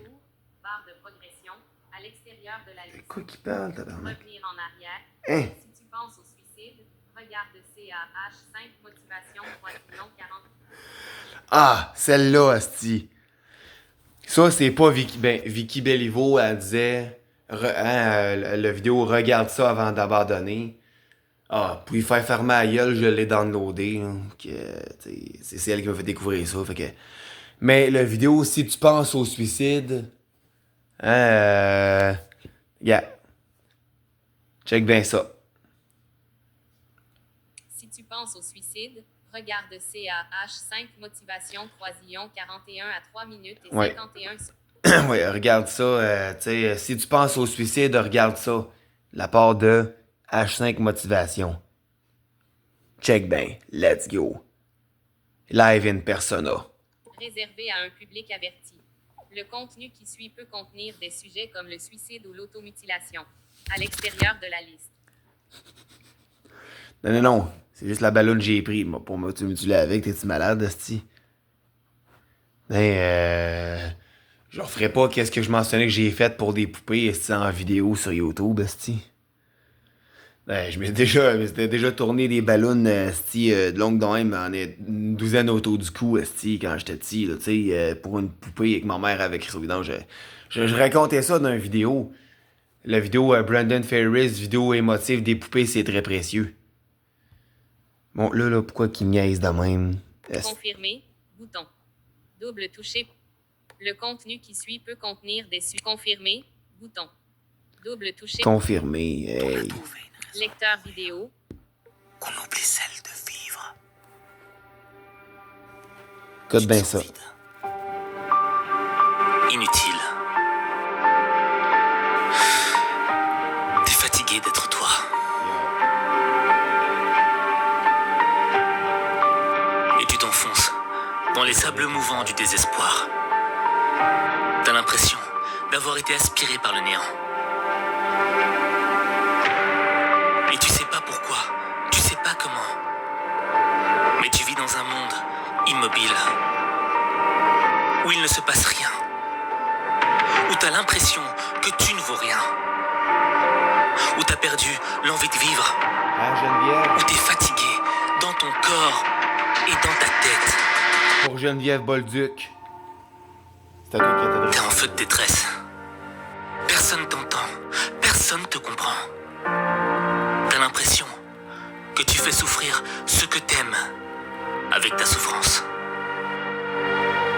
Barre de progression. À l'extérieur de la liste. C'est quoi qui parle, tabarnak? Revenir en arrière. Hein? Si tu penses au suicide, regarde CAH 5 motivation 3 40. Celle-là, asti. Ça, c'est pas Vicky. Ben, Vicky Belliveau, elle disait. Le vidéo, regarde ça avant d'abandonner. Pour y faire fermer la gueule, je l'ai downloadé. Hein, c'est elle qui m'a fait découvrir ça. Fait que... Mais le vidéo, si tu penses au suicide. Check bien ça. Si tu penses au suicide, regarde CAH 5 motivation croisillon 41 à 3 minutes et 51 secondes. Ouais, regarde ça. Si tu penses au suicide, regarde ça. La part de H5 motivation. Check bien. Let's go. Live in persona. Réservé à un public averti. Le contenu qui suit peut contenir des sujets comme le suicide ou l'automutilation. À l'extérieur de la liste. Non. C'est juste la ballonne que j'ai pris pour m'automutiler avec. T'es-tu malade, esti? Je referai pas qu'est-ce que je mentionnais que j'ai fait pour des poupées, esti, en vidéo sur YouTube, esti. Je m'étais déjà tourné des ballons, esti, de longue de même, une douzaine autour du cou, esti, quand j'étais petit, là, tu sais, pour une poupée avec ma mère avec Chris au vidange. Je racontais ça dans une vidéo. La vidéo Brandon Ferris, vidéo émotive des poupées, c'est très précieux. Bon, là, pourquoi qu'il niaise de même? Confirmer, bouton. Double toucher. Le contenu qui suit peut contenir des confirmer, bouton. Double toucher. Confirmer, hey. Lecteur vidéo. Qu'on oublie celle de vivre. Code bien ça. Inutile. T'es fatigué d'être toi. Et tu t'enfonces dans les sables mouvants du désespoir. T'as l'impression d'avoir été aspiré par le néant. Et tu sais pas pourquoi, tu sais pas comment. Mais tu vis dans un monde immobile, où il ne se passe rien, où t'as l'impression que tu ne vaux rien, où t'as perdu l'envie de vivre, Geneviève. où t'es fatigué dans ton corps et dans ta tête. Pour Geneviève Bolduc. C'est à toi qui T'es t'adresse. en feu de détresse. Personne t'entend, personne te comprend. T'as l'impression que tu fais souffrir ceux que t'aimes avec ta souffrance.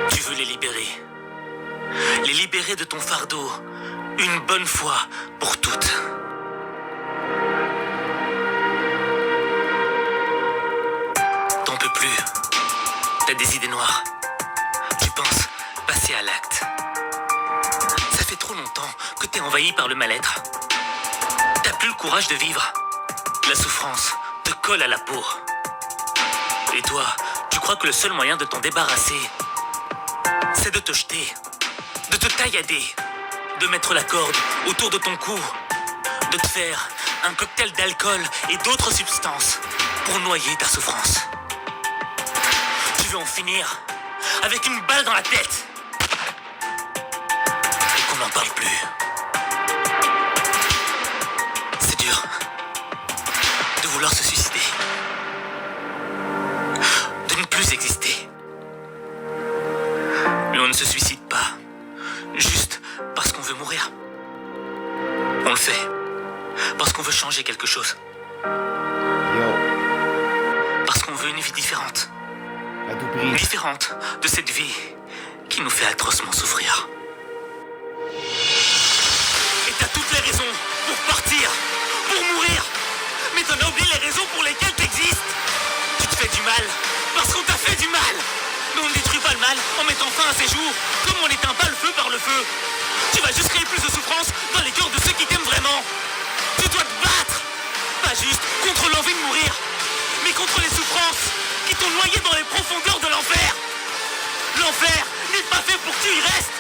Tu veux les libérer de ton fardeau, une bonne fois pour toutes. T'en peux plus, t'as des idées noires, tu penses passer à l'acte. Ça fait trop longtemps que t'es envahi par le mal-être. T'as plus le courage de vivre. La souffrance te colle à la peau. Et toi, tu crois que le seul moyen de t'en débarrasser, c'est de te jeter, de te taillader, de mettre la corde autour de ton cou, de te faire un cocktail d'alcool et d'autres substances pour noyer ta souffrance. Tu veux en finir avec une balle dans la tête et qu'on n'en parle plus. de vouloir se suicider, de ne plus exister. Mais on ne se suicide pas, juste parce qu'on veut mourir. On le fait, parce qu'on veut changer quelque chose, Yo, parce qu'on veut une vie différente. à tout prix. Différente de cette vie qui nous fait atrocement souffrir. Et t'as toutes les raisons pour partir, pour mourir. Mais t'en as oublié les raisons pour lesquelles t'existes. Tu te fais du mal parce qu'on t'a fait du mal. Mais on ne détruit pas le mal en mettant fin à ces jours, comme on n'éteint pas le feu par le feu. Tu vas juste créer plus de souffrance dans les cœurs de ceux qui t'aiment vraiment. Tu dois te battre, pas juste contre l'envie de mourir, mais contre les souffrances qui t'ont noyé dans les profondeurs de l'enfer. L'enfer n'est pas fait pour que tu y restes,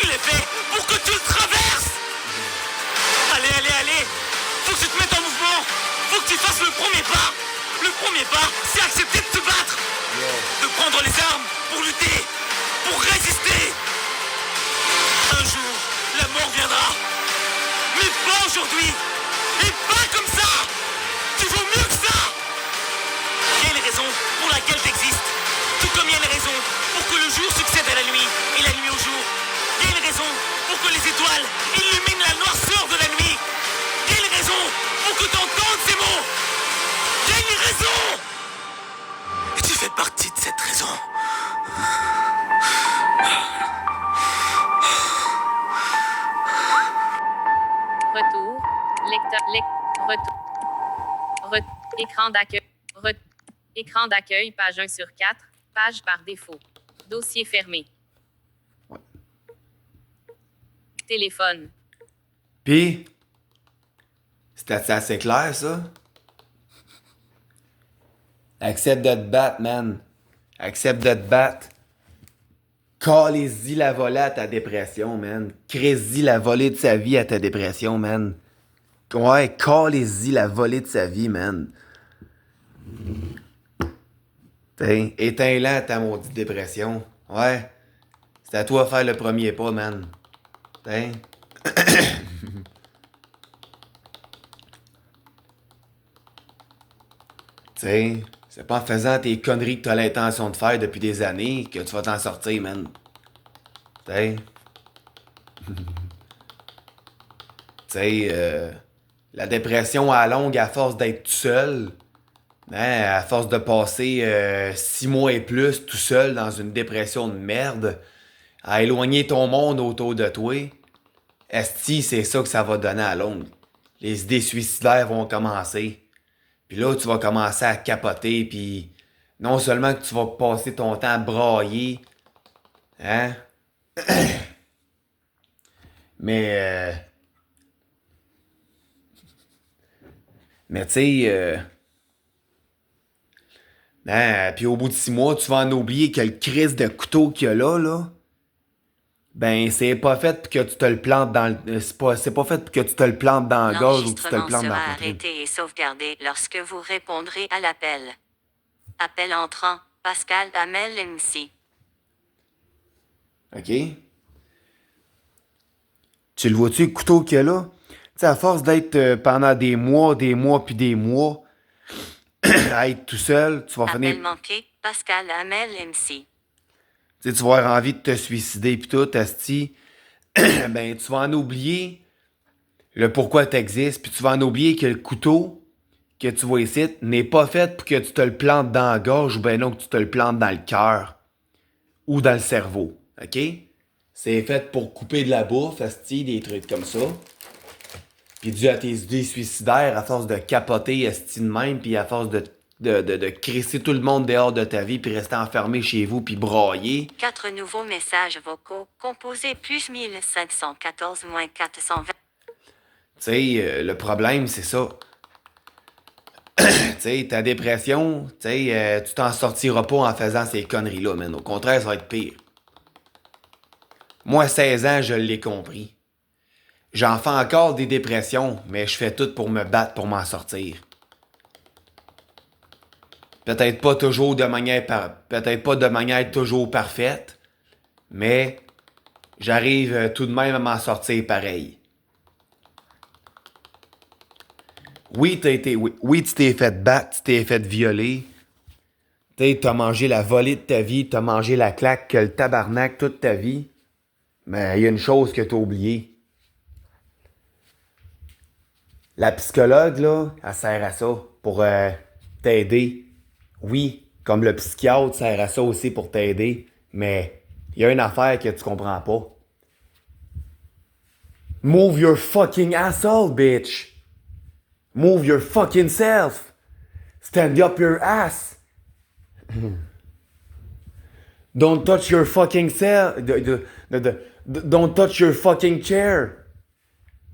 il est fait pour que tu le traverses. Allez, allez, allez, faut que tu te mettes en mouvement, faut que tu fasses le premier pas. Le premier pas, c'est accepter de te battre, de prendre les armes pour lutter, pour résister. Un jour, la mort viendra, mais pas aujourd'hui, et pas comme ça. Tu vaux mieux que ça. Il y a une raison pour laquelle t'existes, tout comme il y a une raison pour que le jour succède à la nuit et la nuit au jour. Il y a une raison pour que les étoiles illuminent la noirceur de la nuit. Il y a une raison pour que t'entendes ces mots. Il y a une raison. Et tu fais partie de cette raison. Retour. Écran d'accueil. Écran d'accueil, page 1 sur 4. Page par défaut. Dossier fermé. Ouais. Téléphone. Pis, c'était assez clair, ça? Accepte de te battre, man. Accepte de te battre. Calez-y la volée à ta dépression, man. Crée-y la volée de sa vie à ta dépression, man. Ouais, calez-y la volée de sa vie, man. T'sais, éteins-la ta maudite dépression. Ouais. C'est à toi de faire le premier pas, man. T'sais. T'sais, c'est pas en faisant tes conneries que t'as l'intention de faire depuis des années que tu vas t'en sortir, man. T'sais. T'sais, la dépression à longue, à force d'être tout seul, hein, à force de passer 6 mois et plus tout seul dans une dépression de merde, à éloigner ton monde autour de toi, esti, c'est ça que ça va donner à longue. Les idées suicidaires vont commencer. Puis là, tu vas commencer à capoter, puis non seulement que tu vas passer ton temps à brailler, hein, mais tu sais, hein, puis au bout de 6 mois, tu vas en oublier que le crise de couteau qu'il y a là, ben c'est pas fait pour que tu te le plantes dans le... C'est pas fait pour que tu te le plantes dans la gorge ou que tu te le L'enregistrement plantes dans sera la poitrine. arrêté et sauvegardé lorsque vous répondrez à l'appel. Appel entrant, Pascal Hamel MC. OK? Tu le vois-tu, le couteau qu'il y a là? Tu sais, à force d'être pendant des mois, puis des mois, à être tout seul, tu vas Appel finir... manqué, Pascal Hamel MC. Tu sais, tu vas avoir envie de te suicider pis tout, asti. Ben, tu vas en oublier le pourquoi t'existes, puis tu vas en oublier que le couteau que tu vois ici n'est pas fait pour que tu te le plantes dans la gorge ou ben non que tu te le plantes dans le cœur ou dans le cerveau, OK? C'est fait pour couper de la bouffe, asti, des trucs comme ça. Puis dû à tes idées suicidaires, à force de capoter, asti de même, puis à force de crisser tout le monde dehors de ta vie, puis rester enfermé chez vous, puis brailler. 4 nouveaux messages vocaux, composés plus 1514 moins 420. Tu sais, le problème, c'est ça. Tu sais, ta dépression, tu sais, tu t'en sortiras pas en faisant ces conneries-là, man. Au contraire, ça va être pire. Moi, à 16 ans, je l'ai compris. J'en fais encore des dépressions, mais je fais tout pour me battre pour m'en sortir. Peut-être pas toujours peut-être pas de manière toujours parfaite, mais j'arrive tout de même à m'en sortir pareil. Oui, tu t'es fait battre, tu t'es fait violer. T'as mangé la volée de ta vie, t'as mangé la claque, le tabarnak toute ta vie. Mais il y a une chose que t'as oubliée. La psychologue, là, elle sert à ça, pour t'aider. Oui, comme le psychiatre sert à ça aussi pour t'aider. Mais il y a une affaire que tu comprends pas. Move your fucking asshole, bitch! Move your fucking self! Stand up your ass! Don't touch your fucking self! Don't touch your fucking chair!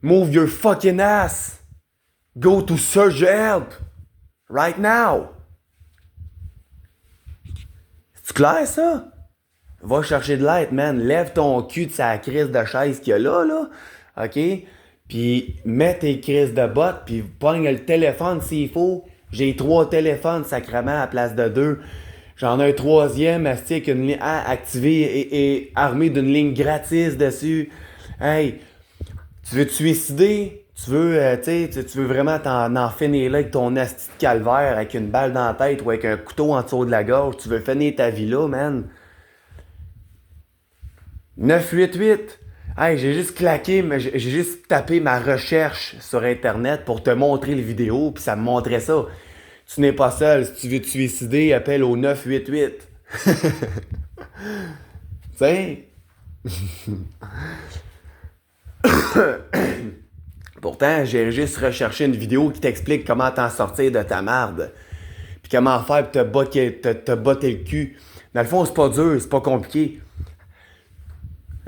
Move your fucking ass! Go to search help! Right now! C'est clair, ça? Va chercher de l'aide, man. Lève ton cul de sa crise de chaise qu'il y a là. OK? Puis mets tes crises de bottes, puis pogne le téléphone s'il faut. J'ai 3 téléphones, sacrément, à la place de 2. J'en ai un 3e, avec une ligne activée et armé d'une ligne gratis dessus. Hey, tu veux te suicider? Tu veux, tu veux vraiment en finir là avec ton asti de calvaire, avec une balle dans la tête ou avec un couteau en dessous de la gorge? Tu veux finir ta vie là, man? 988. Hey, j'ai juste claqué, mais j'ai juste tapé ma recherche sur Internet pour te montrer les vidéos, puis ça me montrait ça. Tu n'es pas seul. Si tu veux te suicider, appelle au 988. T'sais? Pourtant, j'ai juste recherché une vidéo qui t'explique comment t'en sortir de ta marde. Puis comment faire pour te botter le cul. Dans le fond, c'est pas dur, c'est pas compliqué.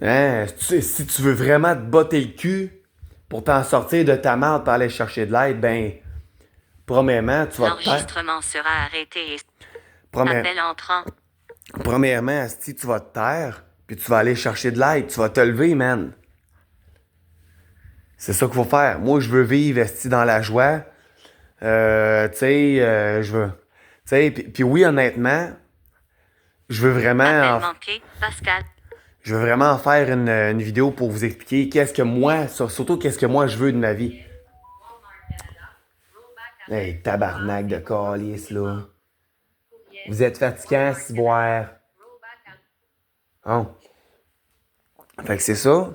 Hein? Si tu veux vraiment te botter le cul pour t'en sortir de ta marde pour aller chercher de l'aide, ben, premièrement, tu vas te taire. L'enregistrement sera arrêté. Appel entrant. Premièrement, si tu vas te taire, puis tu vas aller chercher de l'aide, tu vas te lever, man. C'est ça qu'il faut faire. Moi, je veux vivre dans la joie. Je veux... Tu sais, puis oui, honnêtement, je veux vraiment... Appel manqué, Pascal. Je veux vraiment en faire une vidéo pour vous expliquer surtout qu'est-ce que moi je veux de ma vie. Hey, tabarnak de calice, là. Vous êtes fatigant, ciboire. Oh. Fait que c'est ça.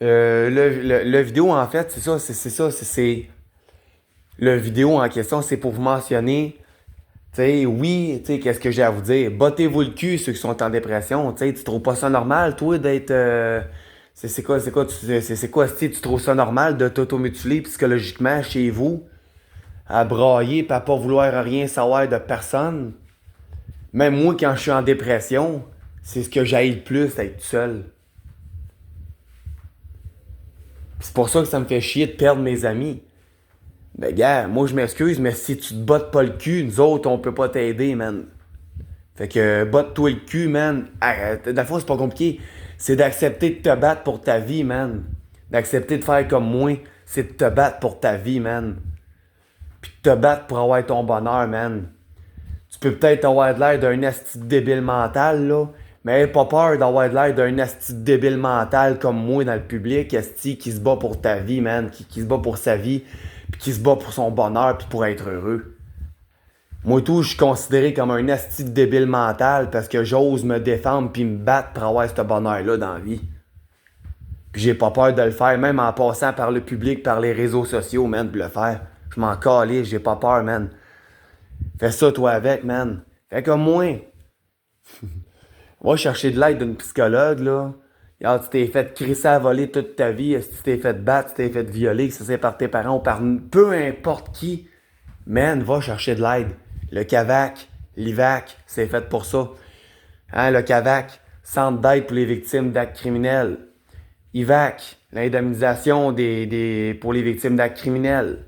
Le vidéo, en fait, c'est le vidéo en question, c'est pour vous mentionner, qu'est-ce que j'ai à vous dire? Bottez-vous le cul, ceux qui sont en dépression, tu trouves pas ça normal, toi, d'être... c'est quoi, si tu trouves ça normal de t'automutiler psychologiquement chez vous, à brailler pis à pas vouloir rien savoir de personne? Même moi, quand je suis en dépression, c'est ce que j'haïs le plus, être tout seul. C'est pour ça que ça me fait chier de perdre mes amis. Ben gars, moi je m'excuse, mais si tu te bottes pas le cul, nous autres on peut pas t'aider, man. Fait que botte-toi le cul, man. Dans le fond, c'est pas compliqué. C'est d'accepter de te battre pour ta vie, man. D'accepter de faire comme moi, c'est de te battre pour ta vie, man. Puis de te battre pour avoir ton bonheur, man. Tu peux peut-être avoir de l'air d'un asti de débile mental, là. Mais pas peur d'avoir de l'air d'un asti de débile mental comme moi dans le public, asti qui se bat pour ta vie, man. Qui se bat pour sa vie. Puis qui se bat pour son bonheur puis pour être heureux. Moi tout, je suis considéré comme un asti de débile mental parce que j'ose me défendre puis me battre pour avoir ce bonheur-là dans la vie. Puis j'ai pas peur de le faire, même en passant par le public, par les réseaux sociaux, man, pour le faire. Je m'en calais, j'ai pas peur, man. Fais ça, toi, avec, man. Fais comme moi. Va chercher de l'aide d'une psychologue, là. Regarde, tu t'es fait crisser à voler toute ta vie, si tu t'es fait battre, tu t'es fait violer, que c'est par tes parents ou par peu importe qui, man, va chercher de l'aide. Le CAVAC, l'IVAC, c'est fait pour ça. Hein, le CAVAC, Centre d'aide pour les victimes d'actes criminels. IVAC, l'indemnisation pour les victimes d'actes criminels.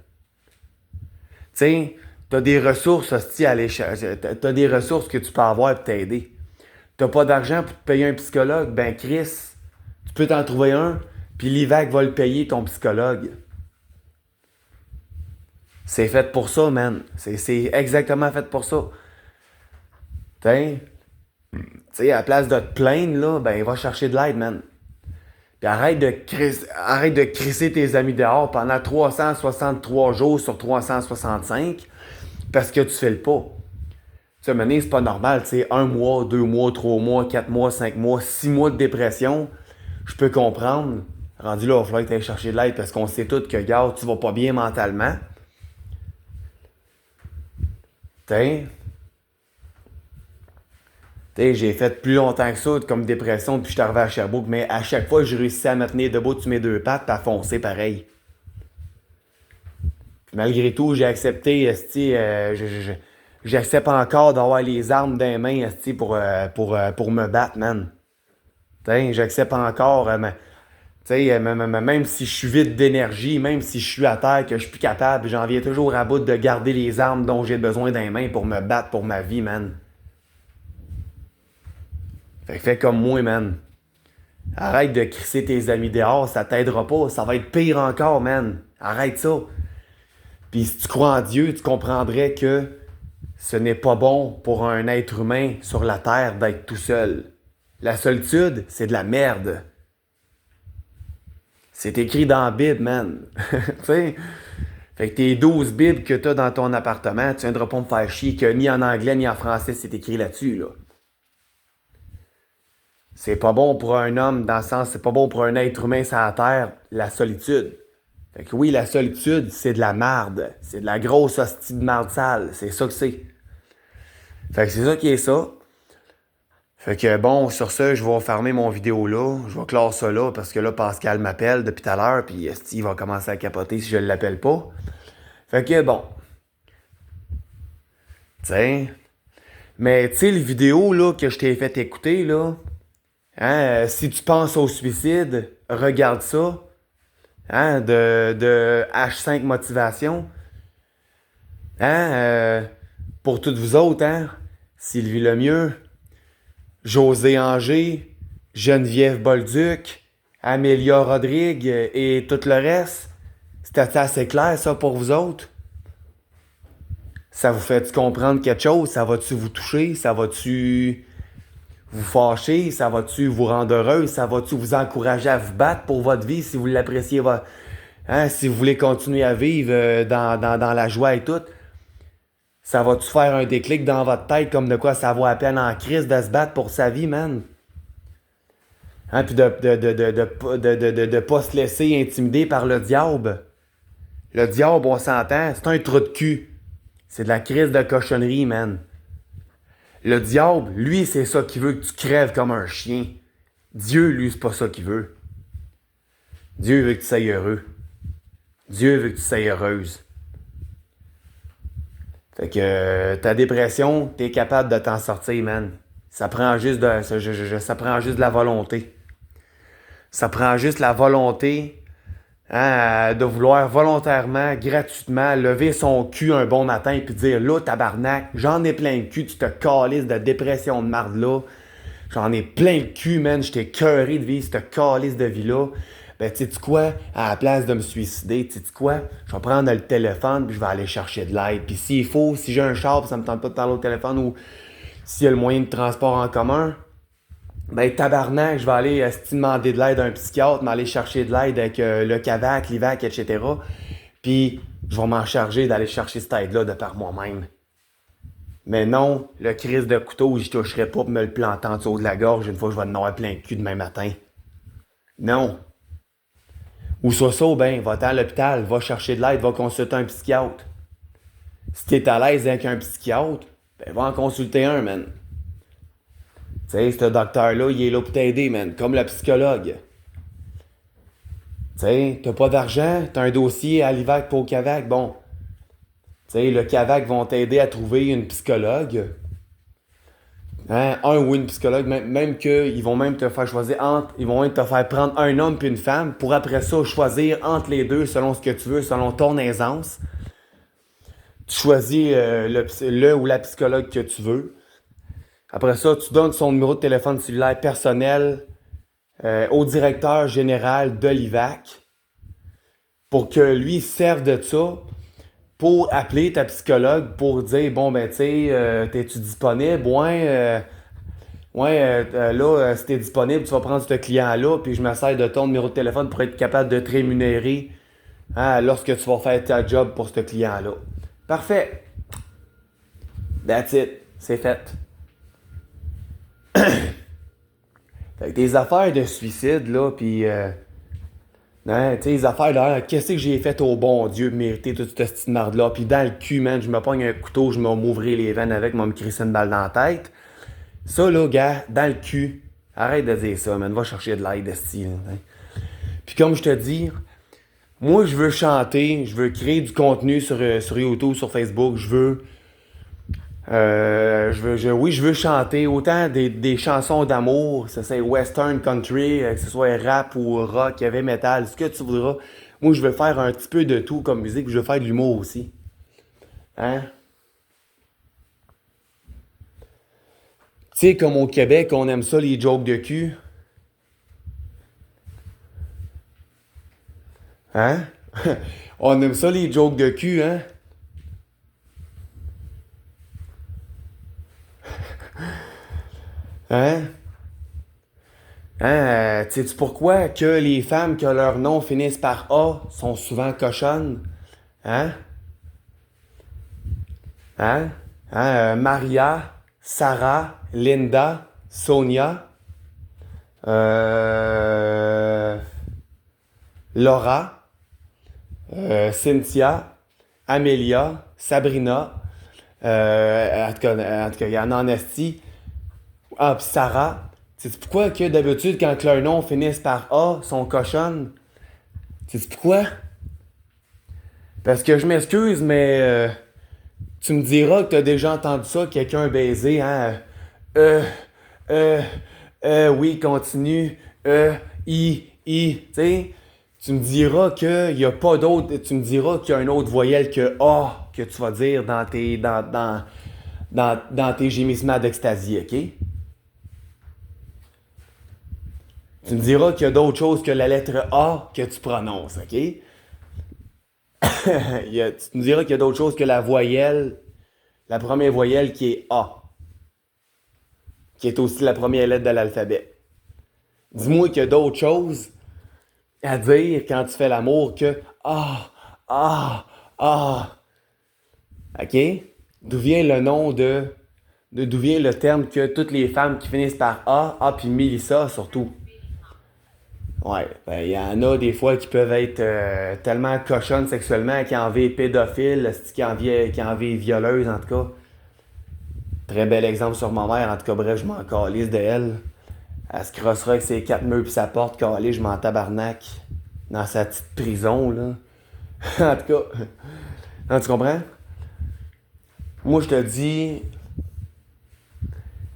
Tu sais, t'as des ressources, hostie, à aller chercher. T'as des ressources que tu peux avoir pour t'aider. T'as pas d'argent pour te payer un psychologue, ben Chris, tu peux t'en trouver un, puis l'IVAC va le payer, ton psychologue. C'est fait pour ça, man. C'est exactement fait pour ça. Tu sais, à la place de te plaindre, là, ben va chercher de l'aide, man. Puis Puis arrête de crisser tes amis dehors pendant 363 jours sur 365 parce que tu fais le pas. Tu sais, à un moment donné, c'est pas normal, tu sais, 1 mois, 2 mois, 3 mois, 4 mois, 5 mois, 6 mois de dépression, je peux comprendre. Rendu là, il va falloir que tu ailles chercher de l'aide parce qu'on sait tous que, regarde, tu vas pas bien mentalement. T'sais, j'ai fait plus longtemps que ça comme dépression depuis que je suis arrivé à Sherbrooke, mais à chaque fois, j'ai réussi à me tenir debout sur mes 2 pattes et à foncer pareil. Puis malgré tout, j'ai accepté, j'accepte encore d'avoir les armes dans les mains pour me battre, man. J'accepte encore, même si je suis vide d'énergie, même si je suis à terre, que je suis plus capable, j'en viens toujours à bout de garder les armes dont j'ai besoin dans les mains pour me battre pour ma vie, man. Fait que fais comme moi, man. Arrête de crisser tes amis dehors, ça t'aidera pas, ça va être pire encore, man. Arrête ça. Puis si tu crois en Dieu, tu comprendrais que ce n'est pas bon pour un être humain sur la terre d'être tout seul. La solitude, c'est de la merde. C'est écrit dans la Bible, man. Tu sais? Fait que tes 12 Bibles que t'as dans ton appartement, tu viendras pas me faire chier que ni en anglais ni en français c'est écrit là-dessus, là. C'est pas bon pour un homme, dans le sens, c'est pas bon pour un être humain sur la terre, la solitude. Fait que oui, la solitude, c'est de la marde. C'est de la grosse hostie de marde sale. C'est ça que c'est. Fait que c'est ça qui est ça. Fait que bon, sur ça, je vais fermer mon vidéo là. Je vais clore ça là, parce que là, Pascal m'appelle depuis tout à l'heure, puis il va commencer à capoter si je l'appelle pas. Fait que bon. Tiens. Mais tu sais, les vidéos là, que je t'ai fait écouter, là, hein, si tu penses au suicide, regarde ça. Hein, de H5 Motivation. Hein, pour toutes vous autres, hein, Sylvie Lemieux, José Anger, Geneviève Bolduc, Amélia Rodrigue et tout le reste. C'était assez clair, ça, pour vous autres? Ça vous fait-tu comprendre quelque chose? Ça va-tu vous toucher? Ça va-tu vous fâcher? Ça va-tu vous rendre heureux? Ça va-tu vous encourager à vous battre pour votre vie si vous l'appréciez? Hein, si vous voulez continuer à vivre dans la joie et tout? Ça va-tu faire un déclic dans votre tête comme de quoi ça vaut à peine en crise de se battre pour sa vie, man? Hein, puis de pas se laisser intimider par le diable. Le diable, on s'entend, c'est un trou de cul. C'est de la crise de cochonnerie, man. Le diable, lui, c'est ça qu'il veut que tu crèves comme un chien. Dieu, lui, c'est pas ça qu'il veut. Dieu veut que tu sois heureux. Dieu veut que tu sois heureuse. Fait que ta dépression, t'es capable de t'en sortir, man. Ça prend juste ça prend juste de la volonté. Ça prend juste la volonté, hein, de vouloir volontairement, gratuitement, lever son cul un bon matin puis dire, là, tabarnak, j'en ai plein le cul, tu te calisses de dépression de marde là. J'en ai plein le cul, man, j'étais écœuré de vivre cette calice de vie-là. Ben, tu sais quoi, à la place de me suicider, tu sais quoi, je vais prendre le téléphone puis je vais aller chercher de l'aide. Puis s'il faut, si j'ai un char puis ça me tente pas de parler au téléphone ou s'il y a le moyen de transport en commun, ben tabarnak, je vais aller demander de l'aide à un psychiatre, m'aller chercher de l'aide avec le CAVAC, l'IVAC, etc. Puis je vais m'en charger d'aller chercher cette aide-là de par moi-même. Mais non, le crise de couteau, j'y toucherai pas pour me le planter en dessous de la gorge une fois que je vais en avoir plein le cul demain matin. Non. Ou soit ça, ben, va-t'en à l'hôpital, va chercher de l'aide, va consulter un psychiatre. Si t'es à l'aise avec un psychiatre, ben, va en consulter un, man. Tu sais, ce docteur-là, il est là pour t'aider, man, comme le psychologue. Tu sais, t'as pas d'argent, t'as un dossier à l'IVAC pour au CAVAC, bon. Tu sais, le CAVAC vont t'aider à trouver une psychologue. Hein, un ou une psychologue, même qu'ils vont même te faire choisir entre, ils vont même te faire prendre un homme puis une femme pour après ça choisir entre les deux selon ce que tu veux, selon ton aisance. Tu choisis le ou la psychologue que tu veux. Après ça, tu donnes son numéro de téléphone cellulaire personnel au directeur général de l'IVAC pour que lui serve de ça pour appeler ta psychologue pour dire, bon, ben, tu sais, t'es-tu disponible? Ouais, Ouais, là, si t'es disponible, tu vas prendre ce client-là, puis je me sers de ton numéro de téléphone pour être capable de te rémunérer hein, lorsque tu vas faire ta job pour ce client-là. Parfait. That's it. C'est fait. Fait que des affaires de suicide, là, pis... hein, tu sais, les affaires, là, qu'est-ce que j'ai fait au bon Dieu de mériter toute cette petite marde-là? Puis dans le cul, man, je me pogne un couteau, je vais m'ouvrir les veines avec, me crisser une balle dans la tête. Ça, là, gars, dans le cul, arrête de dire ça, man, va chercher de l'aide, esti, hein. Puis comme je te dis, moi, je veux chanter, je veux créer du contenu sur YouTube, sur Facebook, oui, je veux chanter autant des chansons d'amour, ça c'est western, country, que ce soit rap ou rock, heavy metal, ce que tu voudras. Moi, je veux faire un petit peu de tout comme musique, je veux faire de l'humour aussi. Hein? Tu sais, comme au Québec, on aime ça, les jokes de cul. Hein? On aime ça, les jokes de cul, hein? Hein? Hein? Sais-tu pourquoi que les femmes que leur nom finissent par A sont souvent cochonnes? Hein? Hein? Hein? Maria, Sarah, Linda, Sonia, Laura, Cynthia, Amelia, Sabrina, en tout cas, il y en a en esti. Ah, pis Sarah. Sais-tu pourquoi que d'habitude, quand leurs noms finissent par A, sont cochonnes? Sais-tu pourquoi? Parce que je m'excuse, mais tu me diras que t'as déjà entendu ça, quelqu'un baiser, hein? Euh, euh, oui, continue. Tu sais? Tu me diras qu'il y a pas d'autre. Tu me diras qu'il y a une autre voyelle que A que tu vas dire dans tes gémissements d'extasie, ok? Tu me diras qu'il y a d'autres choses que la lettre A que tu prononces, ok? Tu me diras qu'il y a d'autres choses que la voyelle, la première voyelle qui est A, qui est aussi la première lettre de l'alphabet. Dis-moi qu'il y a d'autres choses à dire quand tu fais l'amour que Ah, ah, ah. OK? D'où vient le nom d'où vient le terme que toutes les femmes qui finissent par puis Mélissa surtout. Ouais, ben il y en a des fois qui peuvent être tellement cochonnes sexuellement, qui en vivent pédophiles, qui en vivent violeuses en tout cas. Très bel exemple sur ma mère, en tout cas bref, je m'en calisse de elle. Elle se crossera avec ses quatre murs pis sa porte, calisse, je m'en tabarnak. Dans sa petite prison, là. En tout cas. Non, tu comprends? Moi, je te dis.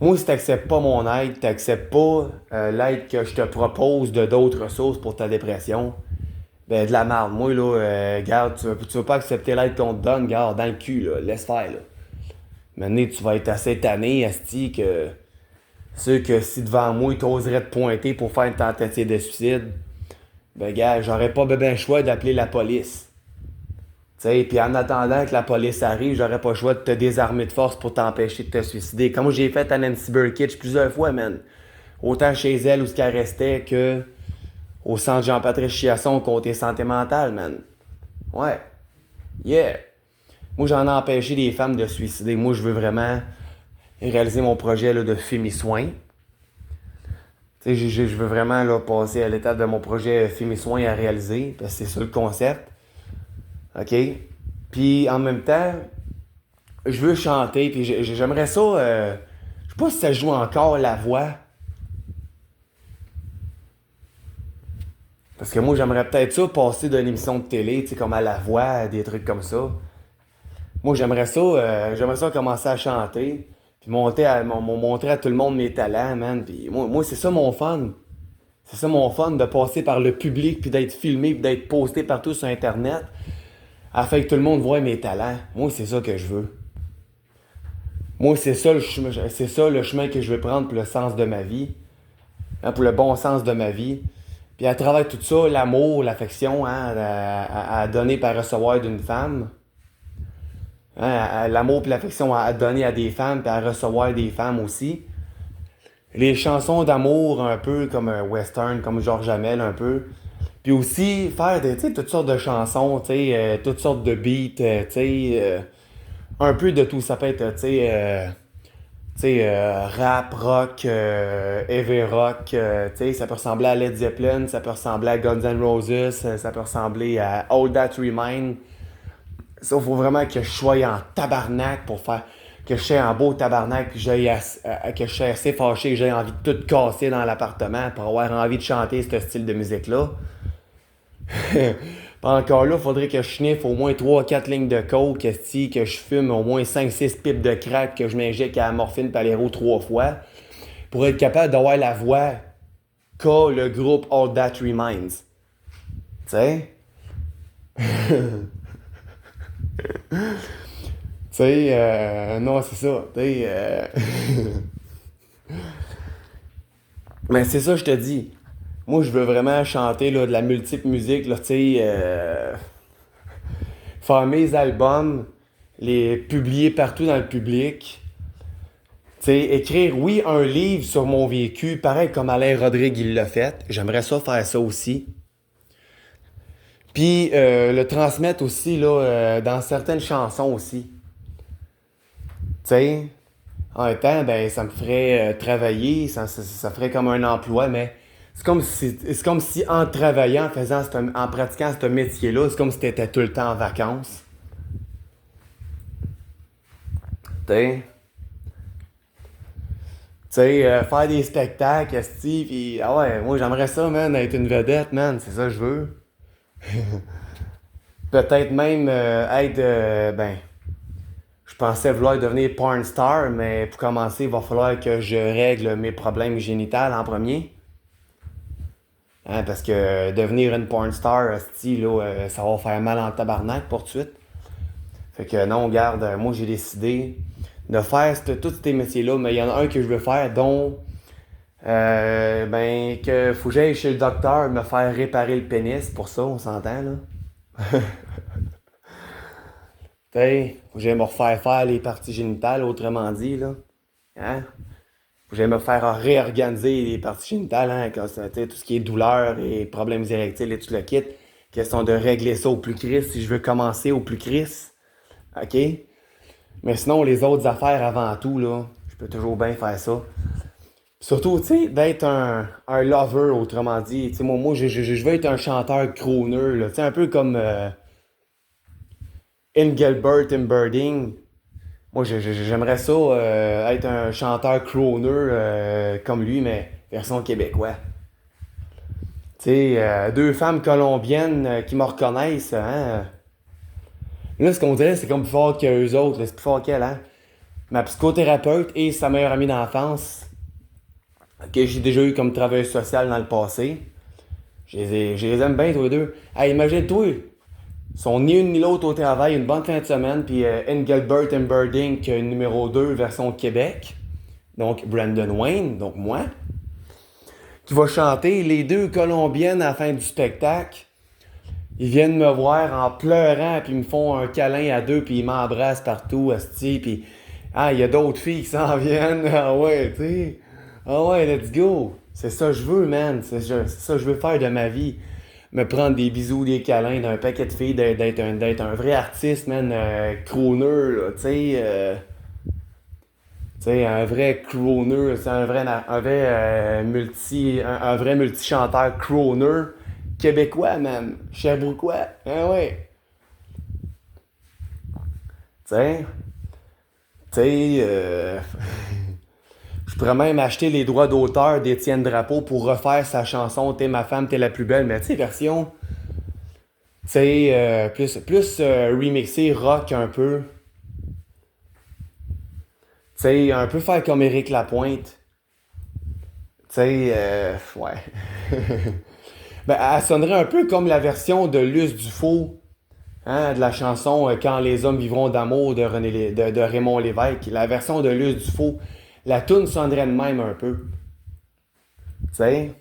Moi, si t'acceptes pas mon aide, t'acceptes pas l'aide que je te propose de d'autres ressources pour ta dépression, ben de la merde. Moi, là, garde, tu veux pas accepter l'aide qu'on te donne, garde, dans le cul, là, laisse faire, là. Maintenant, tu vas être assez tanné, asti, que... Sûr que si devant moi, t'oserais te pointer pour faire une tentative de suicide, ben gars, j'aurais pas ben choix d'appeler la police. Tu sais, puis en attendant que la police arrive, j'aurais pas le choix de te désarmer de force pour t'empêcher de te suicider. Comme j'ai fait à Nancy Burkitch plusieurs fois, man. Autant chez elle où ce qu'elle restait que au centre Jean-Patrice Chiasson côté santé mentale, man. Ouais. Yeah. Moi, j'en ai empêché des femmes de se suicider. Moi, je veux vraiment réaliser mon projet là, de Fémi-Soins. Tu sais, je veux vraiment là, passer à l'étape de mon projet Fémi-Soins à réaliser, parce que c'est ça le concept. OK? Puis en même temps, je veux chanter, puis j'aimerais ça... je sais pas si ça joue encore la voix. Parce que moi, j'aimerais peut-être ça passer d'une émission de télé, tu sais, comme à la voix, des trucs comme ça. Moi, j'aimerais ça commencer à chanter, puis montrer à tout le monde mes talents, man. Puis moi c'est ça mon fun. C'est ça mon fun, de passer par le public, puis d'être filmé, puis d'être posté partout sur Internet, afin que tout le monde voie mes talents. Moi, c'est ça que je veux. Moi, c'est ça le chemin que je veux prendre pour le sens de ma vie, hein, pour le bon sens de ma vie. Puis à travers tout ça, l'amour, l'affection, hein, à donner par recevoir d'une femme. Hein, l'amour et l'affection à donner à des femmes puis à recevoir des femmes aussi. les chansons d'amour un peu comme un western, comme Georges Hamel un peu. Puis aussi faire tu sais, toutes sortes de chansons, tu sais, toutes sortes de beats, tu sais, un peu de tout. Ça peut être, tu sais, rap, rock, heavy rock, tu sais, ça peut ressembler à Led Zeppelin, ça peut ressembler à Guns N' Roses, ça peut ressembler à All That Remain. Ça, il faut vraiment que je sois en tabarnak pour faire que je sois en beau tabarnak puis que je sois assez fâché que j'ai envie de tout casser dans l'appartement pour avoir envie de chanter ce style de musique-là. Puis encore là, il faudrait que je sniffe au moins 3-4 lignes de coke, que je fume au moins 5-6 pipes de crack, que je m'injecte à la morphine paléro 3 fois, pour être capable d'avoir la voix qu'a le groupe All That Reminds. Tu sais? Tu sais, non, c'est ça. Tu sais, mais c'est ça, je te dis. Moi, je veux vraiment chanter là, de la multiple musique, là, tu sais, faire mes albums, les publier partout dans le public. Tu sais, écrire, oui, un livre sur mon vécu, pareil comme Alain Rodrigue il l'a fait. J'aimerais ça faire ça aussi. Puis le transmettre aussi là, dans certaines chansons aussi. Tu sais, en même temps, ben, ça me ferait travailler, ça ferait comme un emploi, mais c'est comme si en travaillant, en pratiquant ce métier-là, c'est comme si tu étais tout le temps en vacances. Tu sais, faire des spectacles, esti, pis ah ouais, moi j'aimerais ça, man, être une vedette, man, c'est ça que je veux. Peut-être même être, ben, je pensais vouloir devenir porn star, mais pour commencer, il va falloir que je règle mes problèmes génitaux en premier. Hein, parce que devenir une porn star, esti, là, ça va faire mal en tabarnak pour tout de suite. Fait que non, garde, moi j'ai décidé de faire tous ces métiers-là, mais il y en a un que je veux faire, dont ben que faut que j'aille chez le docteur me faire réparer le pénis, pour ça, on s'entend là. T'sais, faut que j'aille me refaire faire les parties génitales, autrement dit, là. Hein? Faut que j'aille me faire réorganiser les parties génitales, hein, quand tout ce qui est douleur et problèmes érectiles et tout le kit. Question de régler ça au plus crisse si je veux commencer au plus crisse. OK? Mais sinon, les autres affaires avant tout, là, je peux toujours bien faire ça. Surtout, tu sais, d'être un lover, autrement dit. Tu sais, moi je veux être un chanteur crooner, là. Tu sais, un peu comme Engelbert Humperdinck. Moi, j'aimerais ça être un chanteur crooner comme lui, mais version québécois. Tu sais, deux femmes colombiennes qui me reconnaissent, hein. Là, ce qu'on dirait, c'est comme plus fort qu'eux autres, là. C'est plus fort qu'elle, hein. Ma psychothérapeute et sa meilleure amie d'enfance, que j'ai déjà eu comme travailleuse sociale dans le passé. Je les aime bien, tous les deux. Hey, imagine-toi, ils sont ni une ni l'autre au travail, une bonne fin de semaine, puis Engelbert Humperdinck, numéro 2, version Québec. Donc, Brandon Wayne, donc moi, qui va chanter les deux colombiennes à la fin du spectacle. Ils viennent me voir en pleurant, puis ils me font un câlin à deux, puis ils m'embrassent partout, asti, puis ah, il y a d'autres filles qui s'en viennent, ah ouais, tu sais, ah ouais, let's go, c'est ça que je veux, man, c'est ça que je veux faire de ma vie, me prendre des bisous, des câlins d'un paquet de filles, d'être un vrai artiste, man, crooner, là, tu sais, un vrai crooner, c'est un vrai multi-chanteur crooner, québécois, man. Sherbrookeois. Ah ouais. Tu sais. Tu sais. Je pourrais même acheter les droits d'auteur d'Étienne Drapeau pour refaire sa chanson T'es ma femme, t'es la plus belle. Mais tu sais, version. Tu sais, plus remixé rock un peu. Tu sais, un peu faire comme Éric Lapointe. Tu sais, ouais. Ben, elle sonnerait un peu comme la version de Luce Dufaux, hein, de la chanson Quand les hommes vivront d'amour de Raymond Lévesque. La version de Luce Dufaux. La toune sonnerait de même un peu. Tu sais?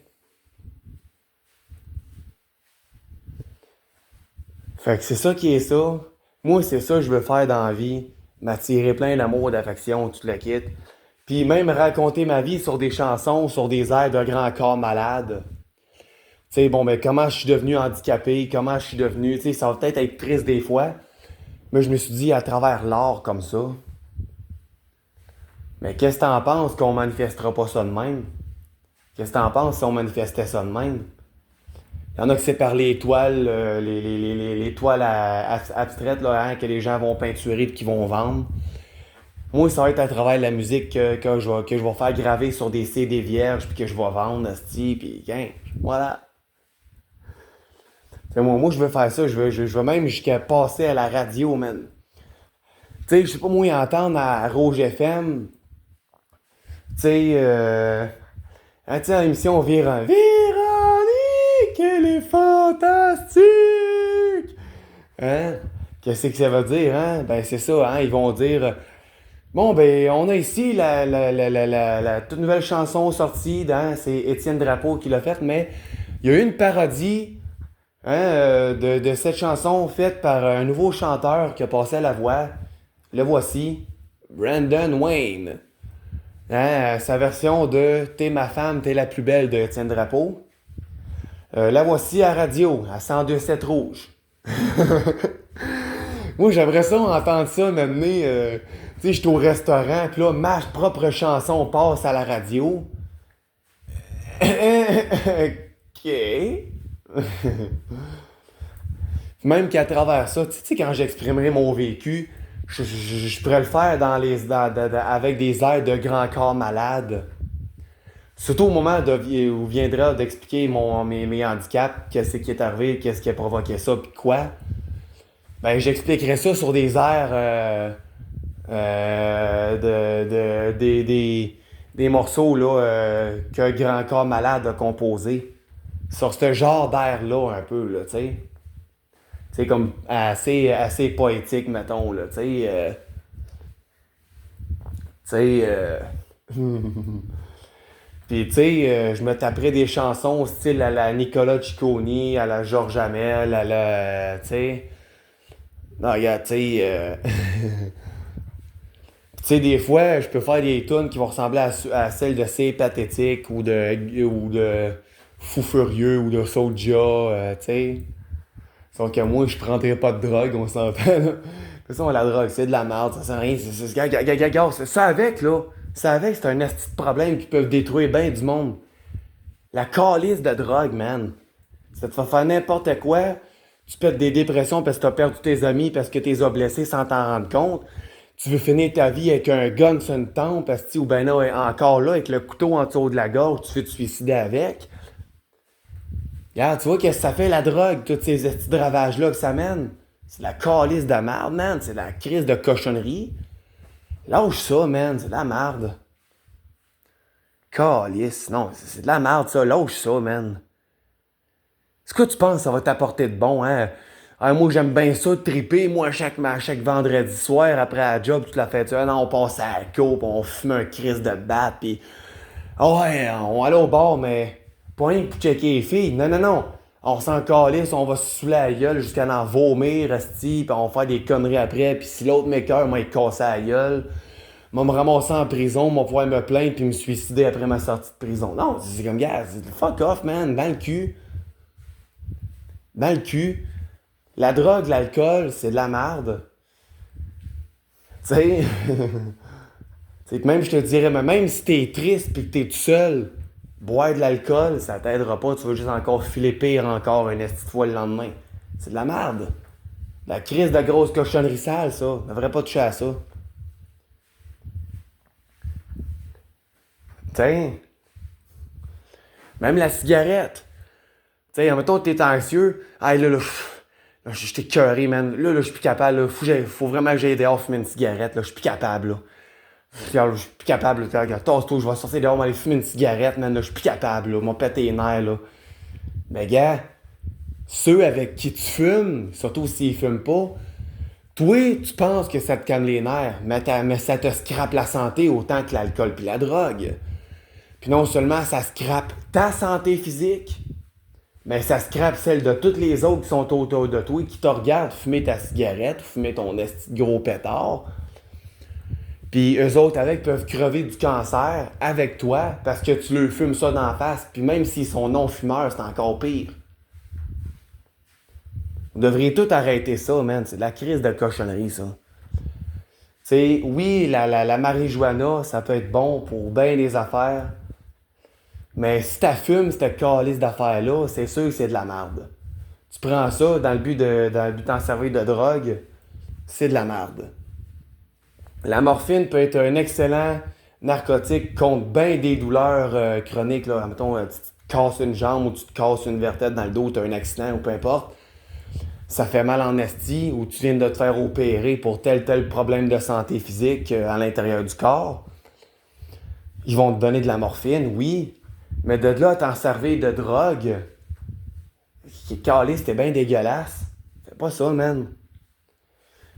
Fait que c'est ça qui est ça. Moi, c'est ça que je veux faire dans la vie. M'attirer plein d'amour, d'affection, tout le kit. Puis même raconter ma vie sur des chansons, sur des airs de grand corps malade. Tu sais, bon, ben, comment je suis devenu handicapé, comment je suis devenu, tu sais, ça va peut-être être triste des fois, mais je me suis dit, à travers l'art comme ça, mais qu'est-ce que t'en penses qu'on manifestera pas ça de même? Qu'est-ce que t'en penses si on manifestait ça de même? Il y en a que c'est par les toiles, les toiles abstraites là, hein, que les gens vont peinturer et qu'ils vont vendre. Moi, ça va être à travers la musique que je vais faire graver sur des CD vierges puis que je vais vendre, asti, puis voilà. Moi, je veux faire ça, je veux même jusqu'à passer à la radio, man. Tu sais, je sais pas moi, entendre à Rouge FM, tu sais, hein, tu sais, à l'émission Véronique, elle est fantastique! Hein? Qu'est-ce que ça veut dire, hein? Ben, c'est ça, hein? Ils vont dire, bon, ben, on a ici la toute nouvelle chanson sortie, hein? C'est Étienne Drapeau qui l'a faite, mais il y a eu une parodie, hein, de cette chanson faite par un nouveau chanteur qui a passé à la voix. Le voici, Brandon Wayne. Hein, sa version de T'es ma femme, t'es la plus belle de Étienne Drapeau. La voici à radio, à 102.7 Rouge. Moi, j'aimerais ça entendre ça, m'amener, tu sais, je suis au restaurant, puis là, ma propre chanson passe à la radio. OK. Même qu'à travers ça, tu sais, quand j'exprimerai mon vécu, je pourrais le faire avec des airs de grand corps malade. Surtout au moment où viendra d'expliquer mes handicaps, qu'est-ce qui est arrivé, qu'est-ce qui a provoqué ça, puis quoi. Ben, j'expliquerai ça sur des airs des morceaux là, que Grand Corps Malade a composé. Sur ce genre d'air-là, un peu, là, tu sais. Tu sais, comme assez poétique, mettons, là, tu sais. Puis, tu sais, je me taperais des chansons style à la Nicolas Cicconi, à la Georges Hamel, à la, tu sais. Non, regarde, tu sais. Tu sais, des fois, je peux faire des tunes qui vont ressembler à celles de C'est Pathétique ou de Fou Furieux ou de Soulja, tu sais. Sauf que moi, je prendrais pas de drogue, on s'entend, là. De toute façon, la drogue, c'est de la merde, ça sert à rien. C'est ça avec, là. Ça avec, c'est un asti de problème qui peuvent détruire bien du monde. La calice de drogue, man. Ça te fait faire n'importe quoi. Tu pètes des dépressions parce que t'as perdu tes amis, parce que t'es blessé sans t'en rendre compte. Tu veux finir ta vie avec un gun sur une tempe, ou ben là, encore là, avec le couteau en dessous de la gorge, tu veux te suicider avec. Regarde, tu vois qu'est-ce que ça fait la drogue, tous ces petits ravages-là que ça mène? C'est de la calice de merde, man. C'est de la crise de cochonnerie. Lâche ça, man. C'est de la merde. Calice. Non, c'est de la merde, ça. Lâche ça, man. C'est quoi tu penses que ça va t'apporter de bon, hein? Ah, moi, j'aime bien ça, triper. Moi, chaque vendredi soir, après la job, toute la fête, non, on passe à la coupe, on fume un crise de bat, pis... Ah ouais, on va aller au bar, mais... Pas rien pour checker les filles. Non. On s'en calisse, on va se saouler la gueule jusqu'à en vomir, esti, pis on va faire des conneries après, pis si l'autre m'écoeure, moi, il casse la gueule. Moi, me ramasser en prison, moi, pouvoir me plaindre pis me suicider après ma sortie de prison. Non, c'est comme, gars, fuck off, man, dans le cul. Dans le cul. La drogue, l'alcool, c'est de la merde. Tu sais. Même, je te dirais, même si t'es triste pis que t'es tout seul, boire de l'alcool, ça t'aidera pas. Tu vas juste encore filer pire encore une petite fois le lendemain. C'est de la merde. La crise de grosse cochonnerie sale, ça. On devrait pas toucher à ça. Tiens. Même la cigarette. Tu sais, mettons que t'es anxieux. Hey, là, je t'ai écœuré, man. Là, je suis plus capable. Là. Faut vraiment que j'aille dehors fumer une cigarette. Là. Je suis plus capable. Là. Je suis plus capable. Tasse-toi, je vais sortir dehors, m'aller fumer une cigarette, man. Là. Je suis plus capable. Là. M'ont pété les nerfs. Là. Mais gars, ceux avec qui tu fumes, surtout s'ils fument pas, toi, tu penses que ça te calme les nerfs, mais ça te scrape la santé autant que l'alcool puis la drogue. Puis non seulement ça scrape ta santé physique, mais ça scrape celle de toutes les autres qui sont autour de toi, qui te regardent fumer ta cigarette, fumer ton esti de gros pétard. Puis eux autres, avec, peuvent crever du cancer avec toi parce que tu leur fumes ça d'en face. Puis même s'ils sont non-fumeurs, c'est encore pire. Vous devriez tout arrêter ça, man. C'est de la crise de cochonnerie, ça. T'sais, oui, la marijuana, ça peut être bon pour bien des affaires. Mais si t'as fumes cette calice d'affaires-là, c'est sûr que c'est de la merde. Tu prends ça dans le but de t'en servir de drogue, c'est de la merde. La morphine peut être un excellent narcotique contre bien des douleurs chroniques. Là. Mettons, tu te casses une jambe ou tu te casses une vertèbre dans le dos, tu as un accident ou peu importe. Ça fait mal en esti ou tu viens de te faire opérer pour tel problème de santé physique à l'intérieur du corps. Ils vont te donner de la morphine, oui. Mais de là, t'en servir de drogue, qui est calé, c'était bien dégueulasse. Fais pas ça, man.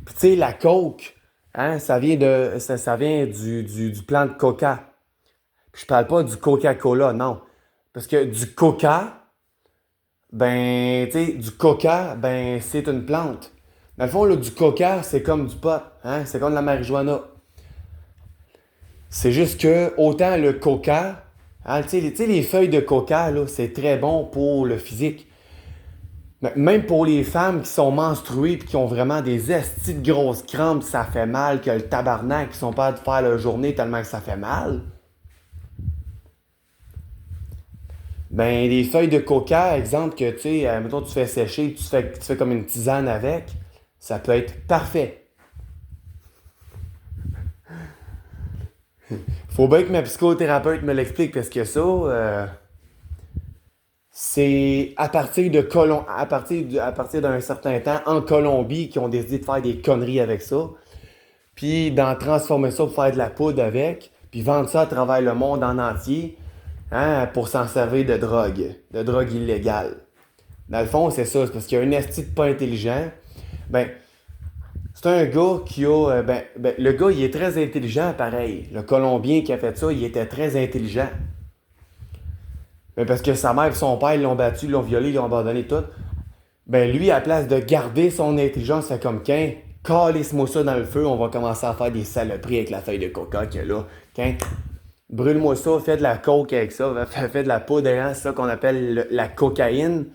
Puis tu sais, la coke, hein, ça vient du plant de coca. Puis je parle pas du Coca-Cola, non. Parce que du coca, ben, tu sais, du coca, ben, c'est une plante. Dans le fond, là, du coca, c'est comme du pot, hein, c'est comme de la marijuana. C'est juste que, autant le coca, hein, tu sais, les feuilles de coca, là, c'est très bon pour le physique. Même pour les femmes qui sont menstruées et qui ont vraiment des estis de grosses crampes, ça fait mal, que le tabarnak, qui sont pas de faire leur journée tellement que ça fait mal. Ben, les feuilles de coca, exemple, que tu sais, mettons, tu fais sécher, tu fais comme une tisane avec, ça peut être parfait. Faut bien que ma psychothérapeute me l'explique parce que ça, c'est à partir d'un certain temps en Colombie qui ont décidé de faire des conneries avec ça, puis d'en transformer ça pour faire de la poudre avec, puis vendre ça à travers le monde en entier, hein, pour s'en servir de drogue illégale. Dans le fond, c'est ça, c'est parce qu'il y a un esti de pas intelligent. Ben, c'est un gars qui a... le gars, il est très intelligent, pareil. Le Colombien qui a fait ça, il était très intelligent. Mais parce que sa mère et son père, ils l'ont battu, ils l'ont violé, ils l'ont abandonné tout. Ben lui, à la place de garder son intelligence, c'est comme qu'un, calisse-moi ça dans le feu, on va commencer à faire des saloperies avec la feuille de coca qu'il y a là. Qu'un, brûle-moi ça, fais de la coke avec ça, fais de la poudre, hein, c'est ça qu'on appelle la cocaïne.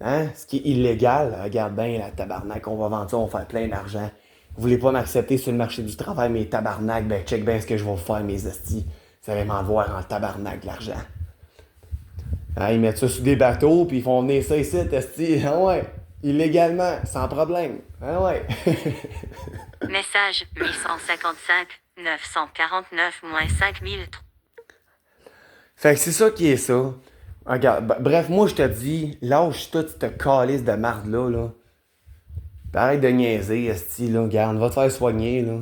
Hein? Ce qui est illégal. Regarde bien, la tabarnak, on va vendre ça, on va faire plein d'argent. Vous voulez pas m'accepter sur le marché du travail, mes tabarnak, ben check bien ce que je vais vous faire, mes estis. Vous allez m'en voir en tabarnak, l'argent. Hein, ils mettent ça sur des bateaux, puis ils font venir ça ici, esti. Ah ouais, illégalement, sans problème. Ah ouais. Message 855 949 5000. Fait que c'est ça qui est ça. Regarde, bref, moi je te dis, lâche toute cette calice de marde là. Arrête de niaiser, esti, là, regarde, va te faire soigner, là.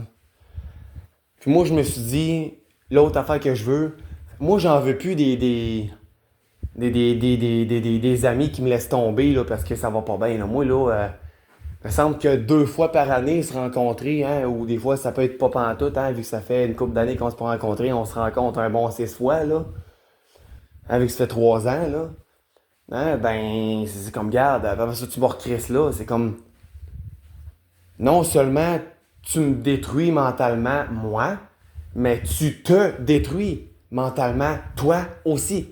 Puis moi je me suis dit, l'autre affaire que je veux, moi j'en veux plus des amis qui me laissent tomber, là, parce que ça va pas bien, là. Moi, là, il me semble que 2 fois par année se rencontrer, hein, ou des fois ça peut être pas pantoute, hein, vu que ça fait une couple d'années qu'on se peut rencontrer, on se rencontre un bon 6 fois, là. Avec ça fait 3 ans, là. Hein, ben, c'est comme, garde, après ça, tu me recrisses là. C'est comme, non seulement tu me détruis mentalement, moi, mais tu te détruis mentalement, toi aussi.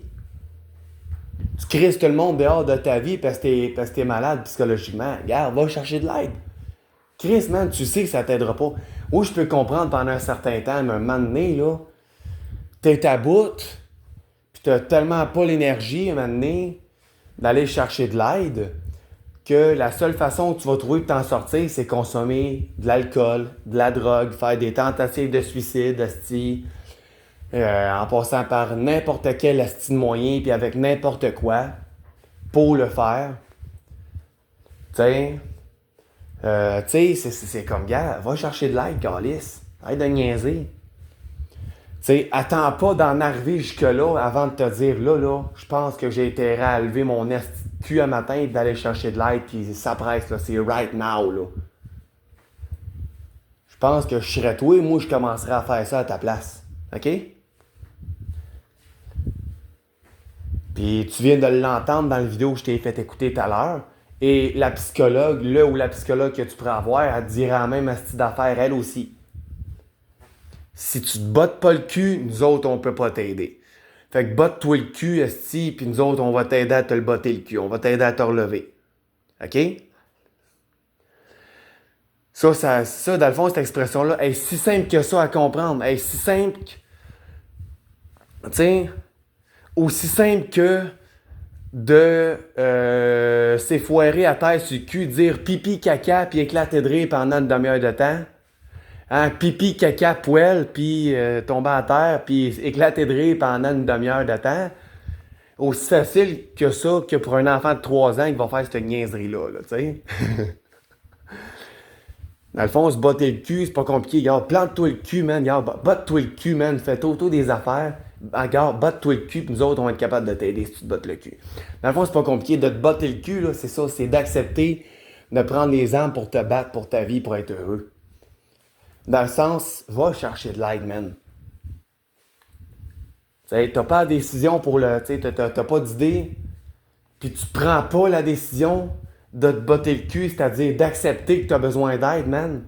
Tu crisses tout le monde dehors de ta vie parce que t'es malade psychologiquement. Regarde, va chercher de l'aide. Chris, man, tu sais que ça t'aidera pas. Oui, je peux comprendre pendant un certain temps, mais un moment donné, là, t'es à bout. Puis t'as tellement pas l'énergie, à un moment donné, d'aller chercher de l'aide, que la seule façon que tu vas trouver de t'en sortir, c'est consommer de l'alcool, de la drogue, faire des tentatives de suicide, asti, en passant par n'importe quel asti de moyen, puis avec n'importe quoi, pour le faire. Tu sais, c'est comme, gars, va chercher de l'aide, calice. Arrête de niaiser. T'sais, attends pas d'en arriver jusque-là avant de te dire, là, je pense que j'ai intérêt à lever mon cul à matin et d'aller chercher de l'aide, puis ça presse, là, c'est right now, là. Je pense que je serais toi et moi, je commencerais à faire ça à ta place. OK? Puis tu viens de l'entendre dans la vidéo que je t'ai fait écouter tout à l'heure, et la psychologue, là, ou la psychologue que tu pourrais avoir, elle te dira la même astuce d'affaires, elle aussi. Si tu te bottes pas le cul, nous autres, on peut pas t'aider. Fait que botte-toi le cul, esti, puis nous autres, on va t'aider à te le botter le cul. On va t'aider à te relever. OK? Ça, dans le fond, cette expression-là est si simple que ça à comprendre. Elle est si simple que, tu sais, aussi simple que de s'effoirer à terre sur le cul, dire pipi, caca, puis éclater de rire pendant une demi-heure de temps. Hein, pipi, caca, poêle, puis tomber à terre, puis éclater de rire pendant une demi-heure de temps. Aussi facile que ça, que pour un enfant de 3 ans qui va faire cette niaiserie-là, là, tu sais. Dans le fond, se botter le cul, c'est pas compliqué. Regarde, plante-toi le cul, man. Regarde, botte-toi le cul, man. Fais-toi autour des affaires. Regarde, botte-toi le cul, puis nous autres, on va être capable de t'aider si tu te bottes le cul. Dans le fond, c'est pas compliqué. De te botter le cul, là, c'est ça. C'est d'accepter de prendre les armes pour te battre pour ta vie, pour être heureux. Dans le sens, va chercher de l'aide, man. T'sais, t'as pas la décision pour le... T'as pas d'idée, puis tu prends pas la décision de te botter le cul, c'est-à-dire d'accepter que t'as besoin d'aide, man.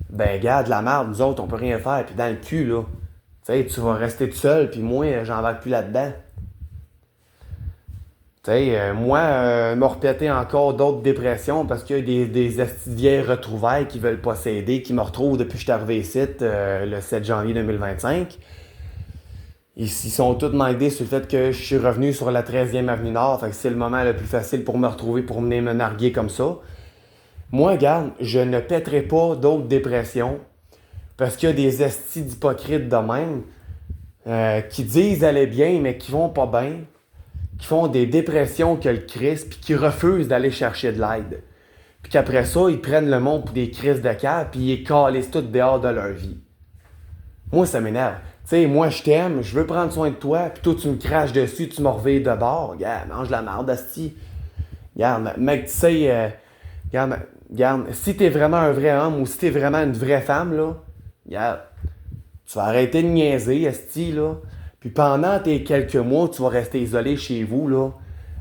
Ben, garde la merde, nous autres, on peut rien faire. Puis dans le cul, là, tu vas rester tout seul, puis moi, j'embarque plus là-dedans. Moi, m'a répété encore d'autres dépressions parce qu'il y a des vieilles retrouvailles qui veulent pas s'aider, qui me retrouvent depuis que je suis arrivé ici, le 7 janvier 2025. Ils sont tous mindés sur le fait que je suis revenu sur la 13e avenue Nord, fait que c'est le moment le plus facile pour me retrouver, pour venir me narguer comme ça. Moi, regarde, je ne pèterai pas d'autres dépressions parce qu'il y a des estis d'hypocrites de même qui disent aller bien, mais qui vont pas bien, qui font des dépressions que le Christ, puis qui refusent d'aller chercher de l'aide. Puis qu'après ça, ils prennent le monde pour des crises de cœur, puis ils calissent tout dehors de leur vie. Moi, ça m'énerve. Tu sais, moi, je t'aime, je veux prendre soin de toi, puis toi, tu me craches dessus, tu me reveilles de bord. Regarde, mange la marde, asti. Regarde, mec, tu sais, regarde, si t'es vraiment un vrai homme ou si t'es vraiment une vraie femme, là, regarde, tu vas arrêter de niaiser, asti, là. Puis pendant tes quelques mois, tu vas rester isolé chez vous, là,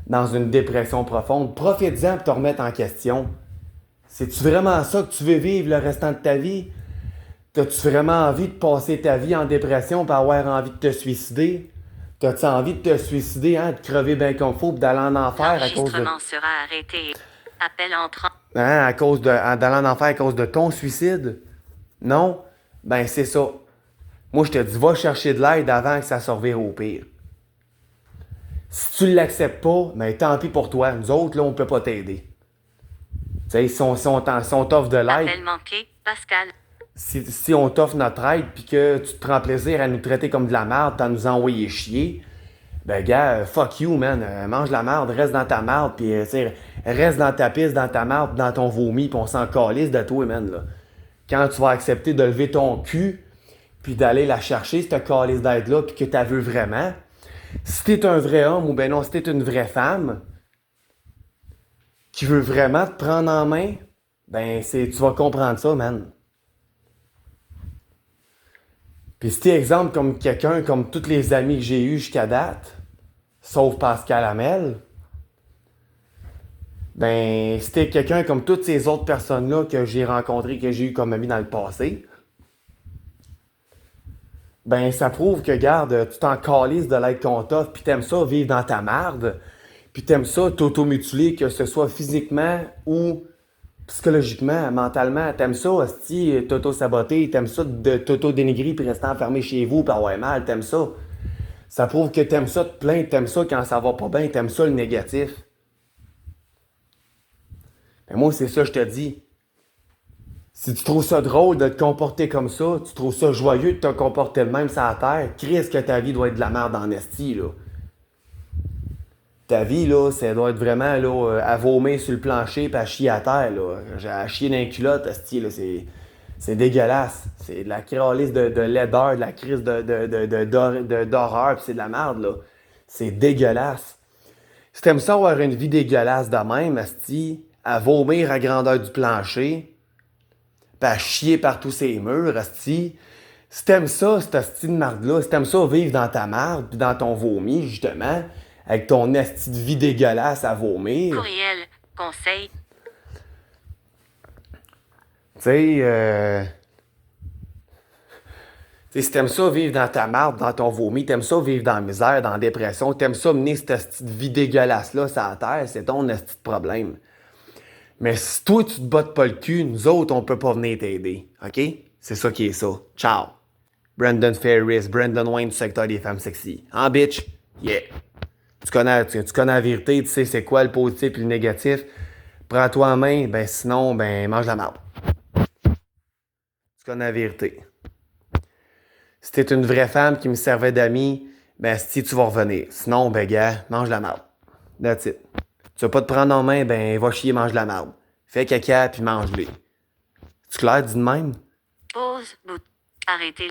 dans une dépression profonde. Profite-en pour te remettre en question. C'est-tu vraiment ça que tu veux vivre le restant de ta vie? T'as-tu vraiment envie de passer ta vie en dépression pour avoir envie de te suicider? T'as-tu envie de te suicider, hein, de crever bien comme faut, puis d'aller en enfer à cause de... L'enregistrement sera arrêté. Appel entrant. Hein, d'aller en enfer à cause de ton suicide? Non? Ben, c'est ça. Moi, je te dis, va chercher de l'aide avant que ça se revire au pire. Si tu l'acceptes pas, ben tant pis pour toi. Nous autres, là, on peut pas t'aider. Tu sais, si on t'offre de l'aide... Appel manqué. Pascal. Si on t'offre notre aide puis que tu te prends plaisir à nous traiter comme de la merde, t'as nous envoyer chier, ben gars, fuck you, man. Mange la merde, reste dans ta merde, puis reste dans ta pisse, dans ta merde, dans ton vomi, puis on s'en calisse de toi, man, là. Quand tu vas accepter de lever ton cul, puis d'aller la chercher, cette calice d'aide-là, puis que t'as veux vraiment, si t'es un vrai homme, ou ben non, si t'es une vraie femme, qui veut vraiment te prendre en main, ben tu vas comprendre ça, man. Puis si t'es exemple comme quelqu'un, comme tous les amis que j'ai eus jusqu'à date, sauf Pascal Hamel, ben si t'es quelqu'un comme toutes ces autres personnes-là que j'ai rencontrées, que j'ai eu comme amis dans le passé, ben ça prouve que, garde, tu t'en calisses de l'aide qu'on t'offre, pis t'aimes ça vivre dans ta marde, pis t'aimes ça t'automutiler, que ce soit physiquement ou psychologiquement, mentalement, t'aimes ça, hostie, t'auto-saboter, t'aimes ça de t'auto-dénigrer puis rester enfermé chez vous pis avoir mal, t'aimes ça. Ça prouve que t'aimes ça te plaindre, t'aimes ça quand ça va pas bien, t'aimes ça le négatif. Mais moi, c'est ça que je te dis. Si tu trouves ça drôle de te comporter comme ça, tu trouves ça joyeux de te comporter de même sur la terre, Christ que ta vie doit être de la merde en esti, là. Ta vie, là, ça doit être vraiment, là, à vomir sur le plancher pis à chier à terre, là. À chier dans les culottes, esti, là, c'est dégueulasse. C'est de la cralisse de laideur, de la crise d'horreur, pis c'est de la merde, là. C'est dégueulasse. Si t'aimes ça avoir une vie dégueulasse de même, esti, à vomir à grandeur du plancher, pis à chier par tous ces murs, esti, si t'aimes ça, cette esti de marde-là, si t'aimes ça vivre dans ta marde, pis dans ton vomi, justement, avec ton esti de vie dégueulasse à vomir. Courriel. Conseil. Tu sais, T'sais, si t'aimes ça vivre dans ta marde, dans ton vomi, t'aimes ça vivre dans la misère, dans la dépression, t'aimes ça mener cette petite vie dégueulasse-là sur la terre, c'est ton petit problème. Mais si toi, tu te bottes pas le cul, nous autres, on peut pas venir t'aider. OK? C'est ça qui est ça. Ciao. Brandon Ferris, Brandon Wayne du secteur des femmes sexy. Hein, bitch? Yeah. Tu connais la vérité, tu sais c'est quoi le positif et le négatif. Prends-toi en main, ben sinon, ben mange la merde. Tu connais la vérité. Si t'es une vraie femme qui me servait d'amie, ben si tu vas revenir. Sinon, ben gars, mange la merde. That's it. Tu veux pas te prendre en main, ben va chier, mange la merde. Fais caca puis mange-les. Tu clair dit de même? Pause, bout. Arrêtez.